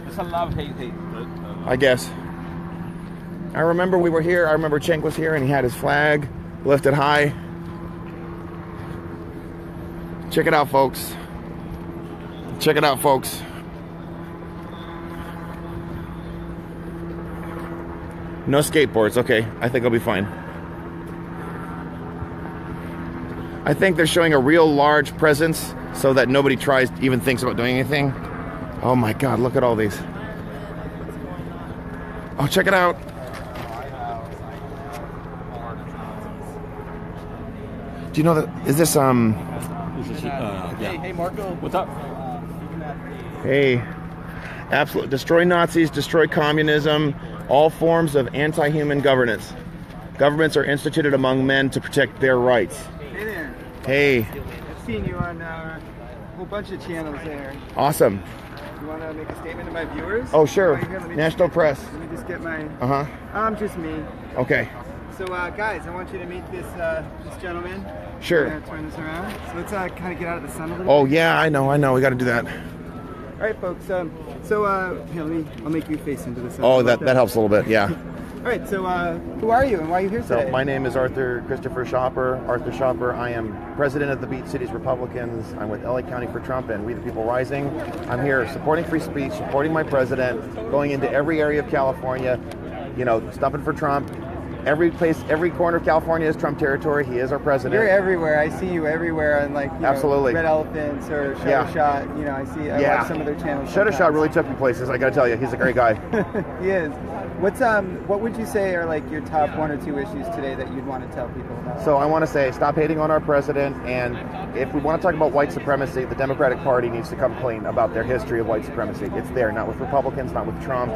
It's a love hate. I guess. I remember we were here. I remember Cenk was here and he had his flag lifted high. Check it out, folks. Check it out, folks. No skateboards. Okay, I think I'll be fine. I think they're showing a real large presence so that nobody even thinks about doing anything. Oh my God, look at all these. Oh, check it out. Do you know that, is this, Hey, Marco. What's up? Hey, absolutely. Destroy Nazis, destroy communism, all forms of anti-human governance. Governments are instituted among men to protect their rights. Hey there. Hey. I've seen you on a whole bunch of channels there. Awesome. You want to make a statement to my viewers? Oh, sure. Here, National Press. Let me just get my... Uh-huh. Just me. Okay. So, guys, I want you to meet this gentleman. Sure. I'm gonna turn this around. So let's kind of get out of the sun a little Oh, bit. yeah, I know. We got to do that. All right, folks. Here, I'll make you face into the sun. Oh, that helps a little bit, yeah. All right, so who are you and why are you here today? So my name is Arthur Christopher Schaper. Arthur Schaper. I am president of the Beach Cities Republicans. I'm with LA County for Trump and We the People Rising. I'm here supporting free speech, supporting my president, going into every area of California, stumping for Trump. Every place, every corner of California is Trump territory. He is our president. You're everywhere. I see you everywhere on Absolutely. Red Elephants or Shuttershot. I watch some of their channels. Shuttershot really took me places. I got to tell you, he's a great guy. He is. What would you say are like your top 1 or 2 issues today that you'd want to tell people about? So I want to say, stop hating on our president, and if we want to talk about white supremacy, the Democratic Party needs to come clean about their history of white supremacy. It's there, not with Republicans, not with Trump.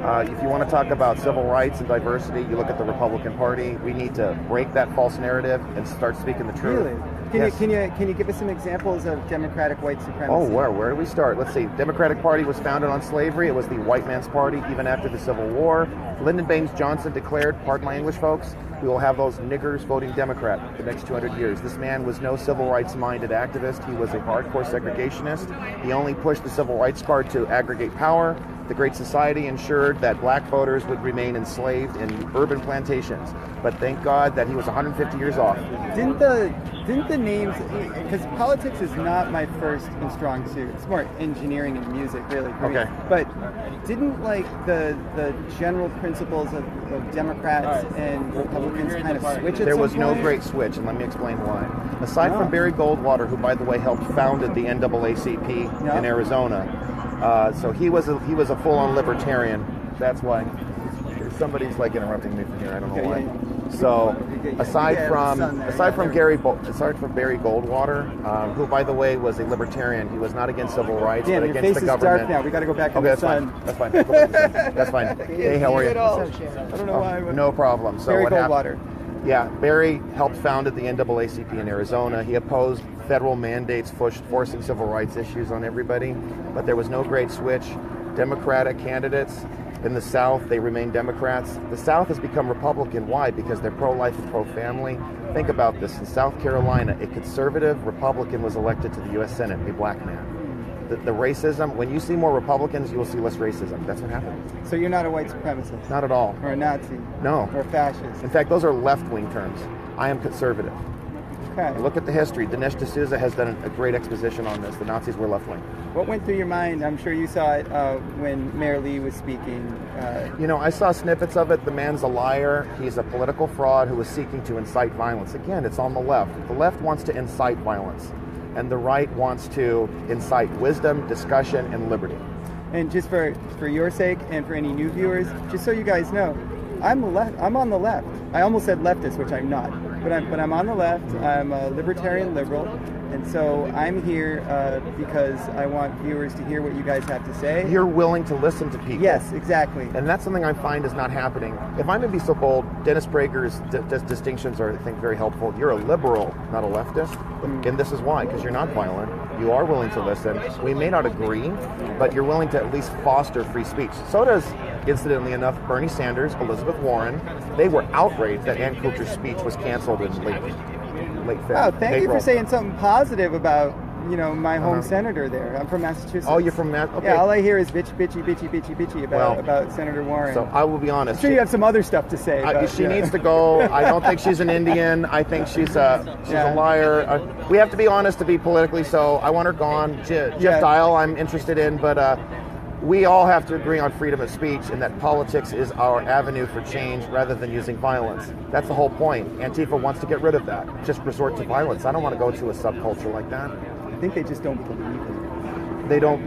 If you want to talk about civil rights and diversity, you look at the Republican Party. We need to break that false narrative and start speaking the truth. Really? Can you give us some examples of Democratic white supremacy? Oh, where do we start? Let's see. Democratic Party was founded on slavery. It was the white man's party even after the Civil War. Lyndon Baines Johnson declared, pardon my English, folks, we will have those niggers voting Democrat the next 200 years. This man was no civil rights-minded activist. He was a hardcore segregationist. He only pushed the civil rights card to aggregate power. The Great Society ensured that black voters would remain enslaved in urban plantations. But thank God that he was 150 years off. Didn't the names, because politics is not my first and strong suit. It's more engineering and music, really. For me. But didn't the general principles of Democrats and Republicans kind of switch at There some was no point? great switch, and let me explain why. Aside from Barry Goldwater, who by the way helped founded the NAACP in Arizona, so he was a full-on libertarian. That's why. Somebody's like interrupting me from here. I don't know why. So aside from Barry Goldwater, who by the way was a libertarian, he was not against civil rights, but against the government. Dark now. We got to go back to the sun. That's fine. Go back to the sun. That's fine. Hey, how are you? I don't know why. No problem. So Barry what Goldwater. happened? Yeah, Barry helped founded the NAACP in Arizona. He opposed federal mandates forcing civil rights issues on everybody, but there was no great switch. Democratic candidates in the South, they remain Democrats. The South has become Republican. Why? Because they're pro-life and pro-family. Think about this. In South Carolina, a conservative Republican was elected to the U.S. Senate, a black man. The racism, when you see more Republicans, you will see less racism. That's what happened. So you're not a white supremacist? Not at all. Or a Nazi? No. Or a fascist? In fact, those are left-wing terms. I am conservative. Okay. Look at the history. Dinesh D'Souza has done a great exposition on this. The Nazis were left-wing. What went through your mind? I'm sure you saw it when Mayor Lee was speaking. I saw snippets of it. The man's a liar. He's a political fraud who was seeking to incite violence. Again, it's on the left. The left wants to incite violence, and the right wants to incite wisdom, discussion, and liberty. And just for your sake and for any new viewers, just so you guys know, I'm on the left. I almost said leftist, which I'm not, but I'm on the left. I'm a libertarian liberal, and so I'm here because I want viewers to hear what you guys have to say. You're willing to listen to people. Yes, exactly. And that's something I find is not happening. If I'm going to be so bold, Dennis Prager's distinctions are, I think, very helpful. You're a liberal, not a leftist. And this is why, because you're not violent. You are willing to listen. We may not agree, but you're willing to at least foster free speech. So does, incidentally enough, Bernie Sanders, Elizabeth Warren. They were outraged that Ann Coulter's speech was canceled in late February. Wow, thank you for saying something positive about you know, my home senator there. I'm from Massachusetts. Oh, you're from Massachusetts? Okay. Yeah, all I hear is bitchy about Senator Warren. So I will be honest. I'm sure you have some other stuff to say. But, she needs to go. I don't think she's an Indian. I think she's a liar. We have to be honest to be politically so. I want her gone. Jeff Dial I'm interested in, but we all have to agree on freedom of speech and that politics is our avenue for change rather than using violence. That's the whole point. Antifa wants to get rid of that. Just resort to violence. I don't want to go to a subculture like that. I think they just don't believe me. They don't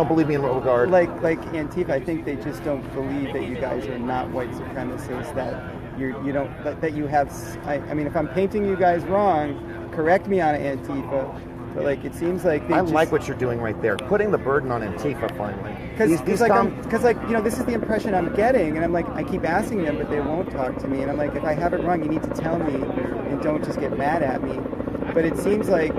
believe me in what regard? Like Antifa, I think they just don't believe that you guys are not white supremacists, that you have, I mean, if I'm painting you guys wrong, correct me on it, Antifa. But like it seems like I like what you're doing right there, putting the burden on Antifa finally. Because you know, this is the impression I'm getting, and I'm like, I keep asking them, but they won't talk to me, and I'm like, if I have it wrong, you need to tell me, and don't just get mad at me. But it seems like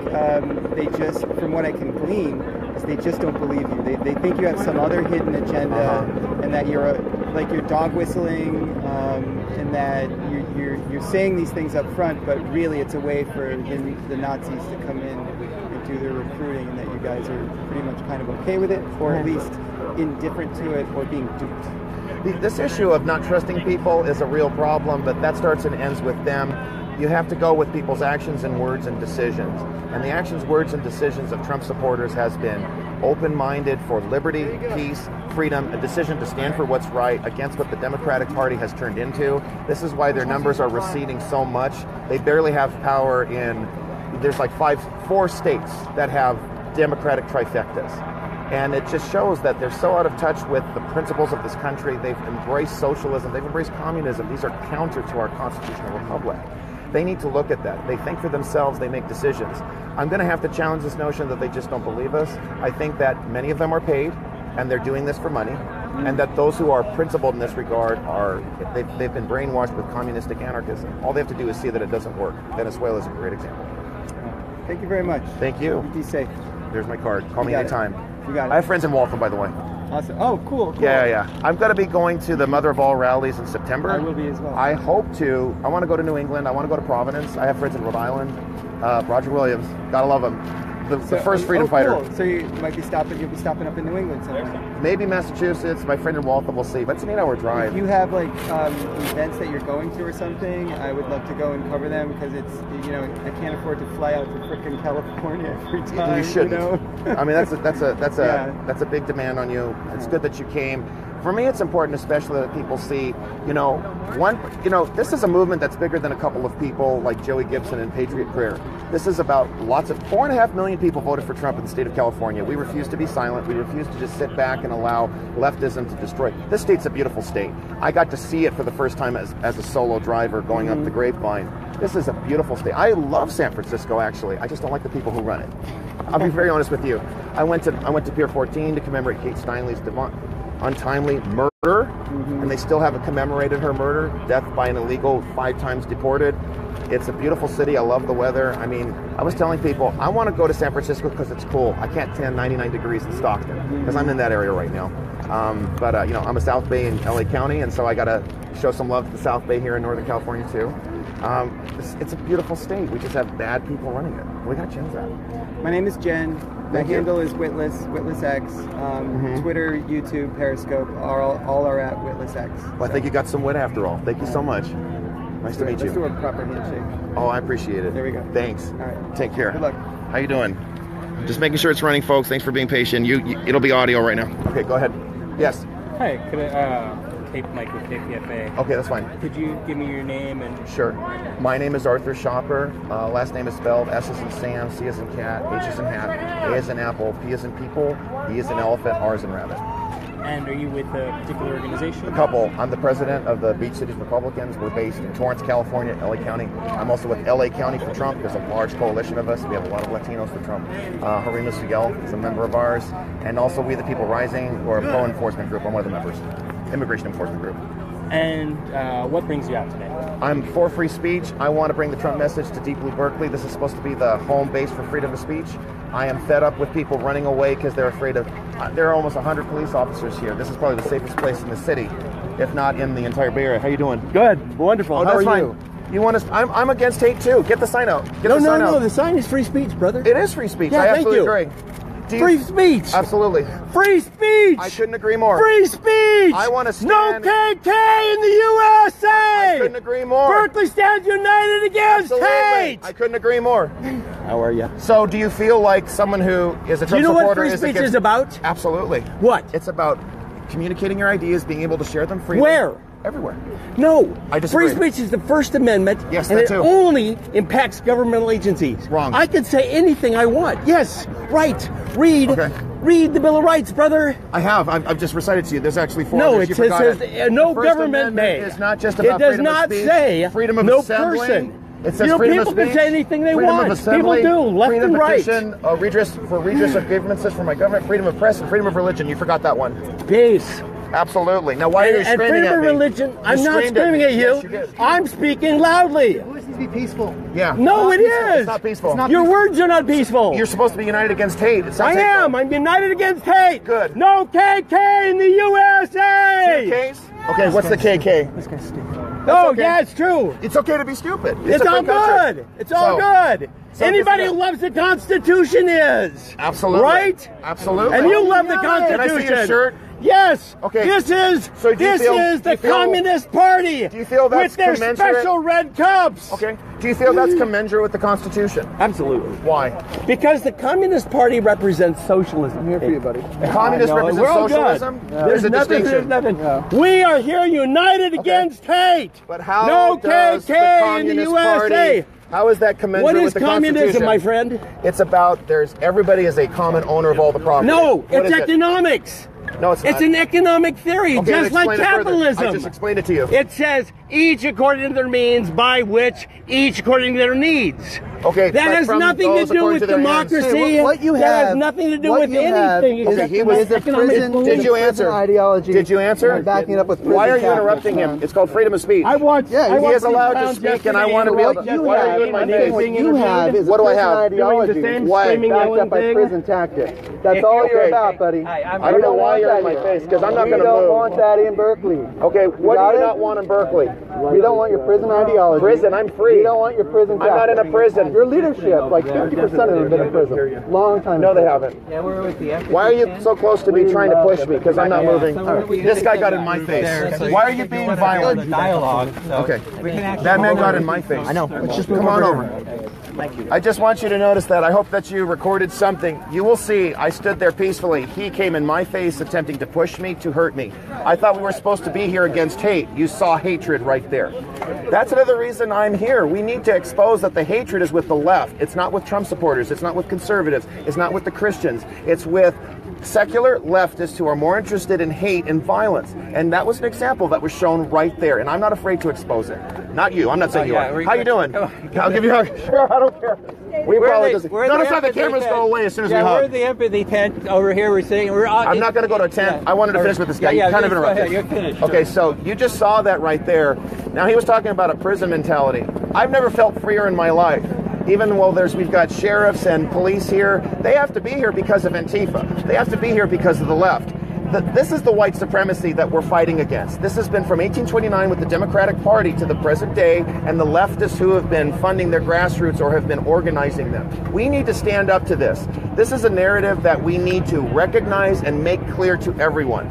they just, from what I can glean, is they just don't believe you. They think you have some other hidden agenda, and that you're dog whistling, and that you're saying these things up front, but really it's a way for the Nazis to come in and do their recruiting, and that you guys are pretty much kind of okay with it, or at least indifferent to it, or being duped. This issue of not trusting people is a real problem, but that starts and ends with them. You have to go with people's actions and words and decisions. And the actions, words, and decisions of Trump supporters has been open-minded for liberty, peace, freedom, a decision to stand for what's right against what the Democratic Party has turned into. This is why their numbers are receding so much. They barely have power in, there's like 4 states that have Democratic trifectas. And it just shows that they're so out of touch with the principles of this country. They've embraced socialism. They've embraced communism. These are counter to our constitutional republic. They need to look at that. They think for themselves. They make decisions. I'm going to have to challenge this notion that they just don't believe us. I think that many of them are paid, and they're doing this for money, and that those who are principled in this regard they've been brainwashed with communistic anarchism. All they have to do is see that it doesn't work. Venezuela is a great example. Thank you very much. Thank you. Be safe. There's my card. Call me anytime. You got it. I have friends in Waltham, by the way. Awesome. Oh, cool. Yeah. I'm going to be going to the Mother of All rallies in September. I will be as well. I want to go to New England. I want to go to Providence. I have friends in Rhode Island. Roger Williams. Gotta love him. The first freedom fighter. Cool. So you'll be stopping up in New England somewhere. Maybe Massachusetts. My friend in Waltham, we'll see. But it's an 8-hour drive. If you have like events that you're going to or something, I would love to go and cover them, because it's, you know, I can't afford to fly out to frickin' California every time. You shouldn't. You know? I mean, that's a big demand on you. It's good that you came. For me, it's important, especially that people see, this is a movement that's bigger than a couple of people like Joey Gibson and Patriot Prayer. This is about 4.5 million people voted for Trump in the state of California. We refuse to be silent. We refuse to just sit back and allow leftism to destroy. This state's a beautiful state. I got to see it for the first time as a solo driver going up the Grapevine. This is a beautiful state. I love San Francisco, actually. I just don't like the people who run it. I'll be very honest with you. I went to Pier 14 to commemorate Kate Steinle's untimely murder, and they still haven't commemorated her murder, death by an illegal, 5 times deported. It's a beautiful city. I love the weather. I mean, I was telling people, I want to go to San Francisco because it's cool. I can't stand 99 degrees in Stockton because I'm in that area right now. But I'm a South Bay in LA County, and so I got to show some love to the South Bay here in Northern California too. It's a beautiful state. We just have bad people running it. We got to change that. My name is Jen. My handle is WitlessX. Twitter, YouTube, Periscope, all are at WitlessX. Well, I think you got some wit after all. Thank you so much. Nice to meet you. Let's do a proper handshake. Oh, I appreciate it. There we go. Thanks. All right. Take care. Good luck. How you doing? Just making sure it's running, folks. Thanks for being patient. It'll be audio right now. Okay, go ahead. Yes. Hi, could I tape mic with KPFA? Okay, that's fine. Could you give me your name and... Sure. My name is Arthur Schaper. Last name is spelled S as in Sam, C as in cat, H as in hat, A as in apple, P as in people, E as in elephant, R as in rabbit. And are you with a particular organization? A couple. I'm the president of the Beach Cities Republicans. We're based in Torrance, California, LA County. I'm also with LA County for Trump. There's a large coalition of us. We have a lot of Latinos for Trump. Harima Sugel is a member of ours. And also We the People Rising, who are a pro-enforcement group. I'm one of the members. Immigration enforcement group. And what brings you out today? I'm for free speech. I want to bring the Trump message to Deep Blue Berkeley. This is supposed to be the home base for freedom of speech. I am fed up with people running away because they're afraid of... there are almost 100 police officers here. This is probably the safest place in the city, if not in the entire Bay Area. How you doing? Good. Wonderful. Oh, How are fine. you? You want to? I'm against hate too. Get the sign out. Get No, the sign no, out. the sign is free speech, brother. It is free speech. Yeah, I thank absolutely you. agree. Free speech. Absolutely. Free speech. I couldn't agree more. Free speech. I want to No stand. KK in the USA. I couldn't agree more. Berkeley stands united against Absolutely. hate. I couldn't agree more. How are you? So, do you feel like someone who is a Trump Do you know what supporter free is speech against? is about? Absolutely. What? It's about communicating your ideas, being able to share them freely. Where? Everywhere. No. I disagree. Free speech is the First Amendment. Yes, and that it too. only impacts governmental agencies. Wrong. I can say anything I want. Yes, right. Read. Okay. Read the Bill of Rights, brother. I have. I've just recited to you. There's actually 4. No, others. it You forgot says it. no The First government Amendment may. is not just about it does freedom not of speech, say freedom of no assembly. person. It says people of speech, can say anything they freedom want. Of assembly, People do, left freedom and right. petition, redress of grievances for my government, freedom of press, and freedom of religion. You forgot that one. Peace. Absolutely. Now, why are you And screaming freedom at of me? religion. You I'm not screamed at screaming me. at you. Yes, you did. I'm speaking loudly. It needs to be peaceful. Yeah. No, it peaceful. is. It's not peaceful. It's not Your peaceful. words are not peaceful. You're supposed to be united against hate. It sounds I hateful. am. I'm united against hate. Good. No KK in the USA. Case? Okay, what's the KK? This guy's stupid. Oh, okay. yeah, it's true. It's okay to be stupid. It's a all free country. good. It's all So- good. so Anybody this who is loves the Constitution is. Absolutely. Right? Absolutely. And you love the Can I Constitution. see your shirt? Yes. Okay. This is So do you this feel- is do you the feel- Communist Party. Do you feel that's with their commensurate? special red cups? Okay. Do you feel that's commensurate with the Constitution? Absolutely. Why? Because the Communist Party represents socialism. I'm here for you, buddy. The communists represent We're all socialism? good. There's a nothing, distinction. There's nothing. We are here united against hate. But how no does the KK in the Communist USA. Party, how is that commensurate What is with the communism, Constitution? my friend? It's about everybody is a common owner of all the property. No, What it's is it? economics. No, it's not. It's an economic theory, Okay, just like explain it further. capitalism. I just explained it to you. It says each according to their means, by which each according to their needs. Okay, That but has from nothing to those do according with to their democracy. ends. Hey, what you that have, has nothing to do what with you have anything. Okay, he was- is a prison. Did you answer? Prison ideology. Did you answer? And backing it up with prison Why are you tactics, interrupting him? man. It's called freedom of speech. I want. Yeah, I he want is allowed to pounds speak, and I yesterday want to be able to. What you Why are have, you in my I think face? what you have is What a do I prison have? ideology. Doing the same Why? screaming, Backed yelling up by thing. prison tactics. That's all you're Okay. about, buddy. I don't know why you're in my face, because I'm not We going to don't move. want that in Berkeley. Okay, what got do you it? not want in Berkeley? We don't want your prison ideology. Prison, I'm free. We don't want your prison I'm not in a tactics. prison. Your leadership, like 50% of them have been in prison. Long time No, ago. they haven't. Yeah, we're with the Why are you so close to me trying to push me? Because I'm not moving. This guy got in my face. Why are you being violent? dialogue. So Okay. we can actually That man got in my face. I know. Come on over. Thank you. I just want you to notice that. I hope that you recorded something. You will see I stood there peacefully. He came in my face attempting to push me, to hurt me. I thought we were supposed to be here against hate. You saw hatred right there. That's another reason I'm here. We need to expose that the hatred is with the left. It's not with Trump supporters. It's not with conservatives. It's not with the Christians. It's with secular leftists who are more interested in hate and violence. And that was an example that was shown right there. And I'm not afraid to expose it. Not you. I'm not saying you are. How you doing? I'll give you a hug. Sure, I don't care. We apologize. Notice how the cameras go away as soon as we hug. We're the empathy tent over here. We're sitting. I'm not going to go to a tent. I wanted to finish with this guy. Yeah, You kind of go interrupted. ahead. You're finished. Okay, so you just saw that right there. Now, he was talking about a prison mentality. I've never felt freer in my life. Even though we've got sheriffs and police here, they have to be here because of Antifa. They have to be here because of the left. This is the white supremacy that we're fighting against. This has been from 1829 with the Democratic Party to the present day, and the leftists who have been funding their grassroots or have been organizing them. We need to stand up to this. This is a narrative that we need to recognize and make clear to everyone.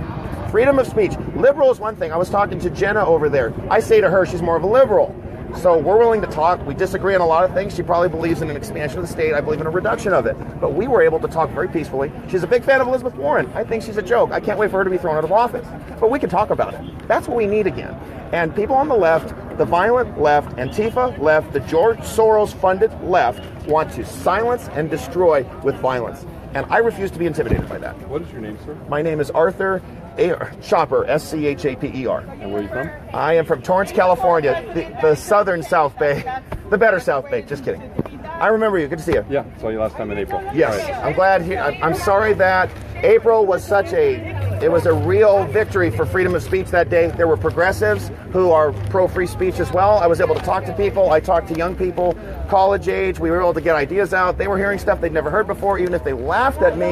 Freedom of speech. Liberal is one thing. I was talking to Jenna over there. I say to her, she's more of a liberal. So we're willing to talk. We disagree on a lot of things. She probably believes in an expansion of the state. I believe in a reduction of it. But we were able to talk very peacefully. She's a big fan of Elizabeth Warren. I think she's a joke. I can't wait for her to be thrown out of office. But we can talk about it. That's what we need again. And people on the left, the violent left, Antifa left, the George Soros-funded left, want to silence and destroy with violence. And I refuse to be intimidated by that. What is your name, sir? My name is Arthur Schaper, Schaper. And where are you from? I am from Torrance, California, the southern South Bay, the better South Bay. Just kidding. I remember you. Good to see you. Yeah, saw you last time in April. Yes, All right. I'm glad. I'm sorry that April was it was a real victory for freedom of speech that day. There were progressives who are pro-free speech as well. I was able to talk to people. I talked to young people, college age. We were able to get ideas out. They were hearing stuff they'd never heard before. Even if they laughed at me,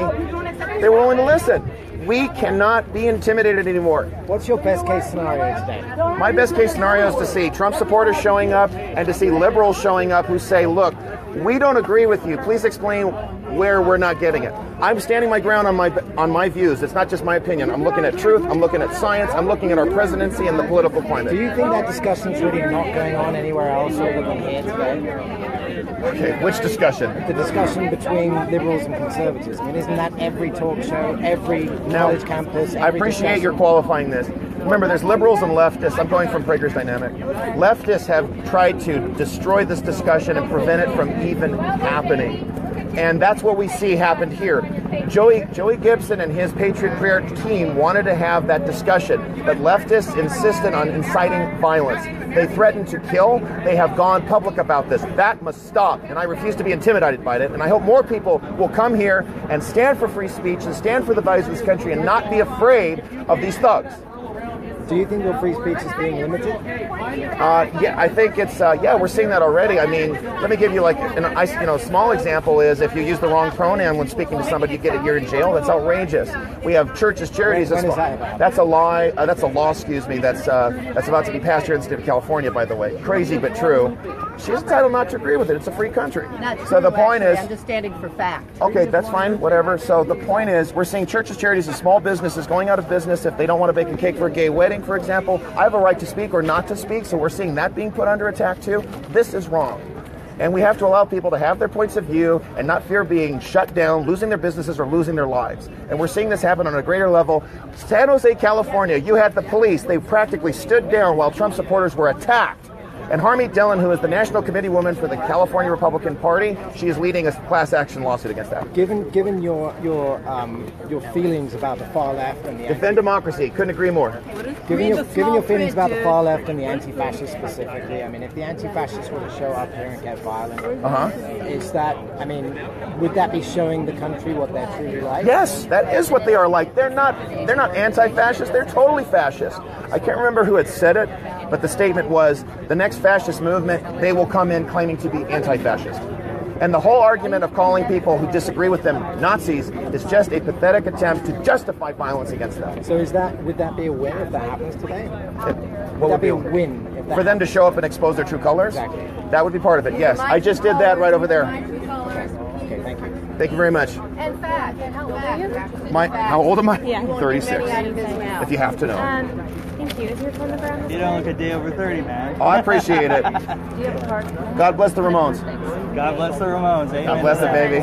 they were willing to listen. We cannot be intimidated anymore. What's your best case scenario today? My best case scenario is to see Trump supporters showing up and to see liberals showing up who say, look, we don't agree with you. Please explain where we're not getting it. I'm standing my ground on my views. It's not just my opinion. I'm looking at truth. I'm looking at science. I'm looking at our presidency and the political climate. Do you think that discussion's really not going on anywhere else other than here today? Okay, which discussion? The discussion between liberals and conservatives. I mean, isn't that every talk show, every college campus? I appreciate your qualifying this. Remember, there's liberals and leftists. I'm going from Prager's dynamic. Leftists have tried to destroy this discussion and prevent it from even happening. And that's what we see happened here. Joey Gibson and his Patriot Prayer team wanted to have that discussion, but leftists insisted on inciting violence. They threatened to kill. They have gone public about this. That must stop, and I refuse to be intimidated by it. And I hope more people will come here and stand for free speech and stand for the values of this country and not be afraid of these thugs. Do you think your free speech is being limited? Yeah, I think it's, we're seeing that already. I mean, let me give you like, a small example is if you use the wrong pronoun when speaking to somebody, you get a year in jail. That's outrageous. We have churches, charities. When is that about? That's a lie. That's a law, excuse me. That's about to be passed here in the state of California, by the way. Crazy, but true. She's entitled not to agree with it. It's a free country. Not true, so the point actually. is, I'm just standing for fact. Okay, that's fine, whatever. So the point is, we're seeing churches, charities, and small businesses going out of business if they don't want to bake a cake for a gay wedding, for example. I have a right to speak or not to speak, so we're seeing that being put under attack too. This is wrong. And we have to allow people to have their points of view and not fear being shut down, losing their businesses, or losing their lives. And we're seeing this happen on a greater level. San Jose, California, you had the police. They practically stood down while Trump supporters were attacked. And Harmeet Dillon, who is the National Committee woman for the California Republican Party, she is leading a class action lawsuit against that. Given your feelings about the far left and the defend democracy, couldn't agree more. Given your feelings about the far left and the anti-fascists specifically, I mean, if the anti-fascists were to show up here and get violent, is that? I mean, would that be showing the country what they're truly like? Yes, that is what they are like. They're not anti-fascist. They're totally fascist. I can't remember who had said it, but the statement was, the next fascist movement, they will come in claiming to be anti-fascist. And the whole argument of calling people who disagree with them Nazis is just a pathetic attempt to justify violence against them. So would that be a win if that happens today? What would be a win? If that for them to show up and expose their true colors? Exactly. That would be part of it, yes. I just did that right over there. Okay, thank you. Thank you very much. And fact, how old are you? How old am I? Yeah. 36. If you have to know. Thank you. Is your phone number on this? You don't look a day over 30, man. Oh, I appreciate it. Do you have a card? God bless the Ramones. God bless the Ramones. Amen. God bless it, baby.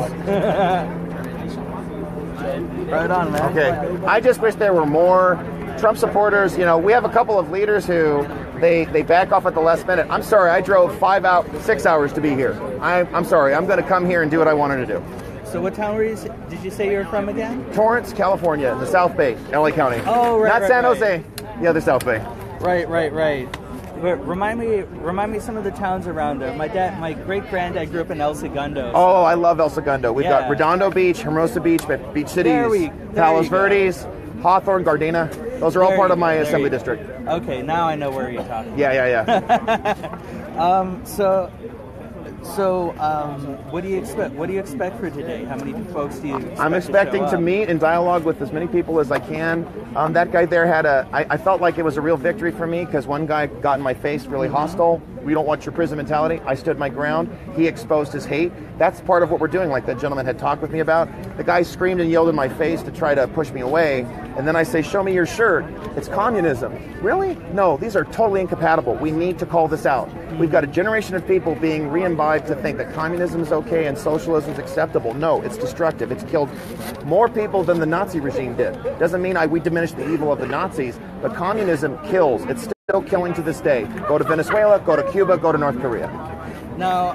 Right on, man. Okay. I just wish there were more Trump supporters. You know, we have a couple of leaders who they back off at the last minute. I'm sorry, I drove 6 hours to be here. I'm sorry. I'm going to come here and do what I wanted to do. So what town did you say you were from again? Torrance, California, the South Bay, LA County. Oh, right. Not San Jose, the other South Bay. Right. But remind me some of the towns around there. My great granddad grew up in El Segundo. Oh, I love El Segundo. We've got Redondo Beach, Hermosa Beach, Beach Cities, Palos Verdes, Hawthorne, Gardena. Those are all part of my assembly district. Okay, now I know where you're talking. Yeah. So, what do you expect? What do you expect for today? How many folks do you expect I'm expecting to meet and dialogue with as many people as I can. That guy there had I felt like it was a real victory for me because one guy got in my face really hostile. We don't want your prison mentality. I stood my ground. He exposed his hate. That's part of what we're doing, like that gentleman had talked with me about. The guy screamed and yelled in my face to try to push me away. And then I say, show me your shirt. It's communism. Really? No, these are totally incompatible. We need to call this out. We've got a generation of people being re-imbibed to think that communism is okay and socialism is acceptable. No, it's destructive. It's killed more people than the Nazi regime did. Doesn't mean we diminish the evil of the Nazis, but communism kills. It's still killing to this day. Go to Venezuela, go to Cuba, go to North Korea. Now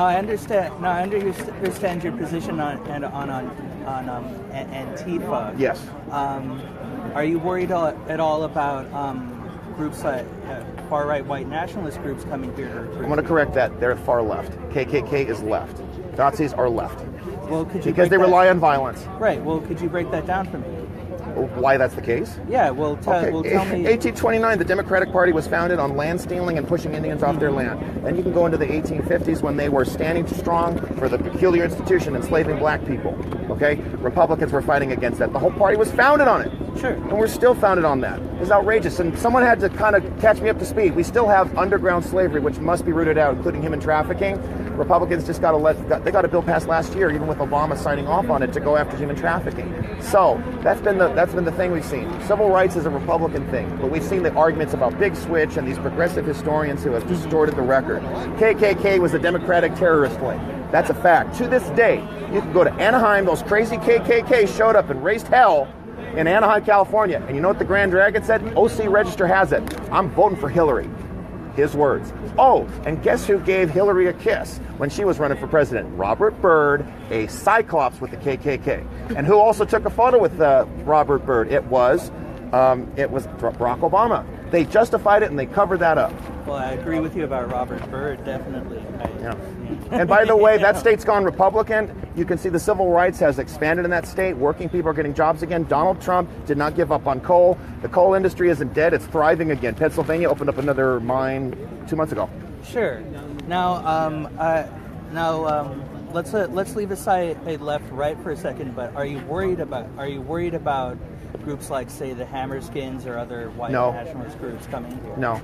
I understand your position on Antifa. Yes. Are you worried at all about groups like far-right white nationalist groups coming here? I'm going to correct that. They're far left. KKK is left. Nazis are left. Well, because they rely on violence. Right. Well, could you break that down for me? why that's the case? Yeah, well, tell me. 1829, the Democratic Party was founded on land stealing and pushing Indians off their land. Then you can go into the 1850s when they were standing strong for the peculiar institution enslaving black people. Okay? Republicans were fighting against that. The whole party was founded on it. Sure. And we're still founded on that. It's outrageous. And someone had to kind of catch me up to speed. We still have underground slavery, which must be rooted out, including human trafficking. Republicans just got a bill passed last year, even with Obama signing off on it, to go after human trafficking. So that's been the thing we've seen. Civil rights is a Republican thing, but we've seen the arguments about Big Switch and these progressive historians who have distorted the record. KKK was a Democratic terrorist wing. That's a fact. To this day, you can go to Anaheim. Those crazy KKK showed up and raised hell in Anaheim, California. And you know what the Grand Dragon said? OC Register has it. I'm voting for Hillary. His words. Oh, and guess who gave Hillary a kiss when she was running for president? Robert Byrd, a cyclops with the KKK. And who also took a photo with Robert Byrd? It was Barack Obama. They justified it and they covered that up. Well, I agree with you about Robert Byrd, definitely. Yeah. And by the way, that state's gone Republican. You can see the civil rights has expanded in that state. Working people are getting jobs again. Donald Trump did not give up on coal. The coal industry isn't dead. It's thriving again. Pennsylvania opened up another mine 2 months ago. Sure. Now, let's leave aside a left-right for a second. But are you worried about groups like, say, the Hammerskins or other white nationalist groups coming here? No.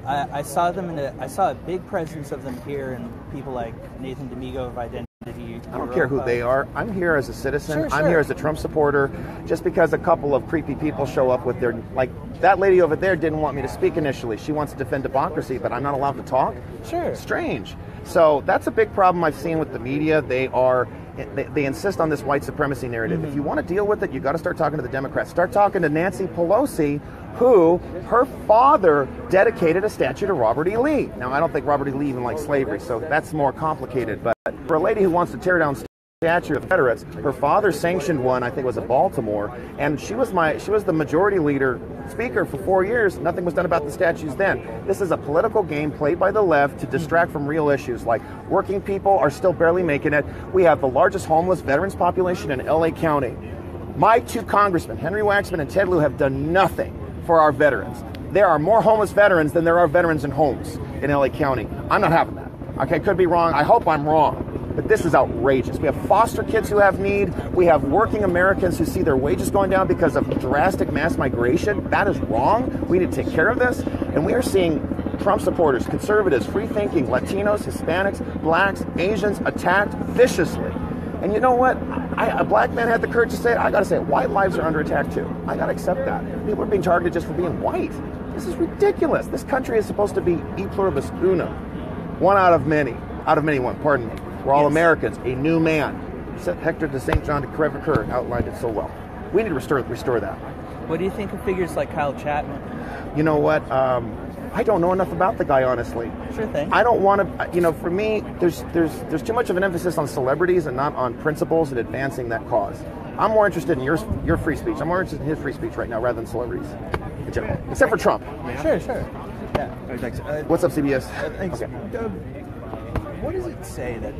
I saw a big presence of them here, and people like Nathan D'Amigo of Identity. I don't care who they are. I'm here as a citizen. Sure. I'm here as a Trump supporter. Just because a couple of creepy people show up with their, like that lady over there didn't want me to speak initially. She wants to defend democracy, but I'm not allowed to talk. Sure. Strange. So that's a big problem I've seen with the media. They insist on this white supremacy narrative. Mm-hmm. If you want to deal with it, you got to start talking to the Democrats. Start talking to Nancy Pelosi, who her father dedicated a statue to Robert E. Lee. Now, I don't think Robert E. Lee even liked slavery, so that's more complicated. But for a lady who wants to tear down statue of Confederates, her father sanctioned one, I think it was in Baltimore, and she was the majority leader speaker for 4 years. Nothing was done about the statues then. This is a political game played by the left to distract from real issues, like working people are still barely making it. We have the largest homeless veterans population in LA County. My two congressmen, Henry Waxman and Ted Lieu, have done nothing for our veterans. There are more homeless veterans than there are veterans in homes in LA County. I'm not having that. Okay, could be wrong. I hope I'm wrong. But this is outrageous. We have foster kids who have need. We have working Americans who see their wages going down because of drastic mass migration. That is wrong. We need to take care of this. And we are seeing Trump supporters, conservatives, free-thinking, Latinos, Hispanics, blacks, Asians attacked viciously. And you know what? A black man had the courage to say it. I got to say it. White lives are under attack too. I got to accept that. People are being targeted just for being white. This is ridiculous. This country is supposed to be e pluribus unum. One out of many. Out of many one, pardon me. We're all Americans. A new man. Hector de St. John de Crèvecoeur outlined it so well. We need to restore that. What do you think of figures like Kyle Chapman? You know what? I don't know enough about the guy, honestly. Sure thing. I don't want to, for me, there's too much of an emphasis on celebrities and not on principles and advancing that cause. I'm more interested in your free speech. I'm more interested in his free speech right now rather than celebrities in general, except for Trump. Sure. Yeah. Thanks. What's up, CBS? Thanks. Okay. What does it say that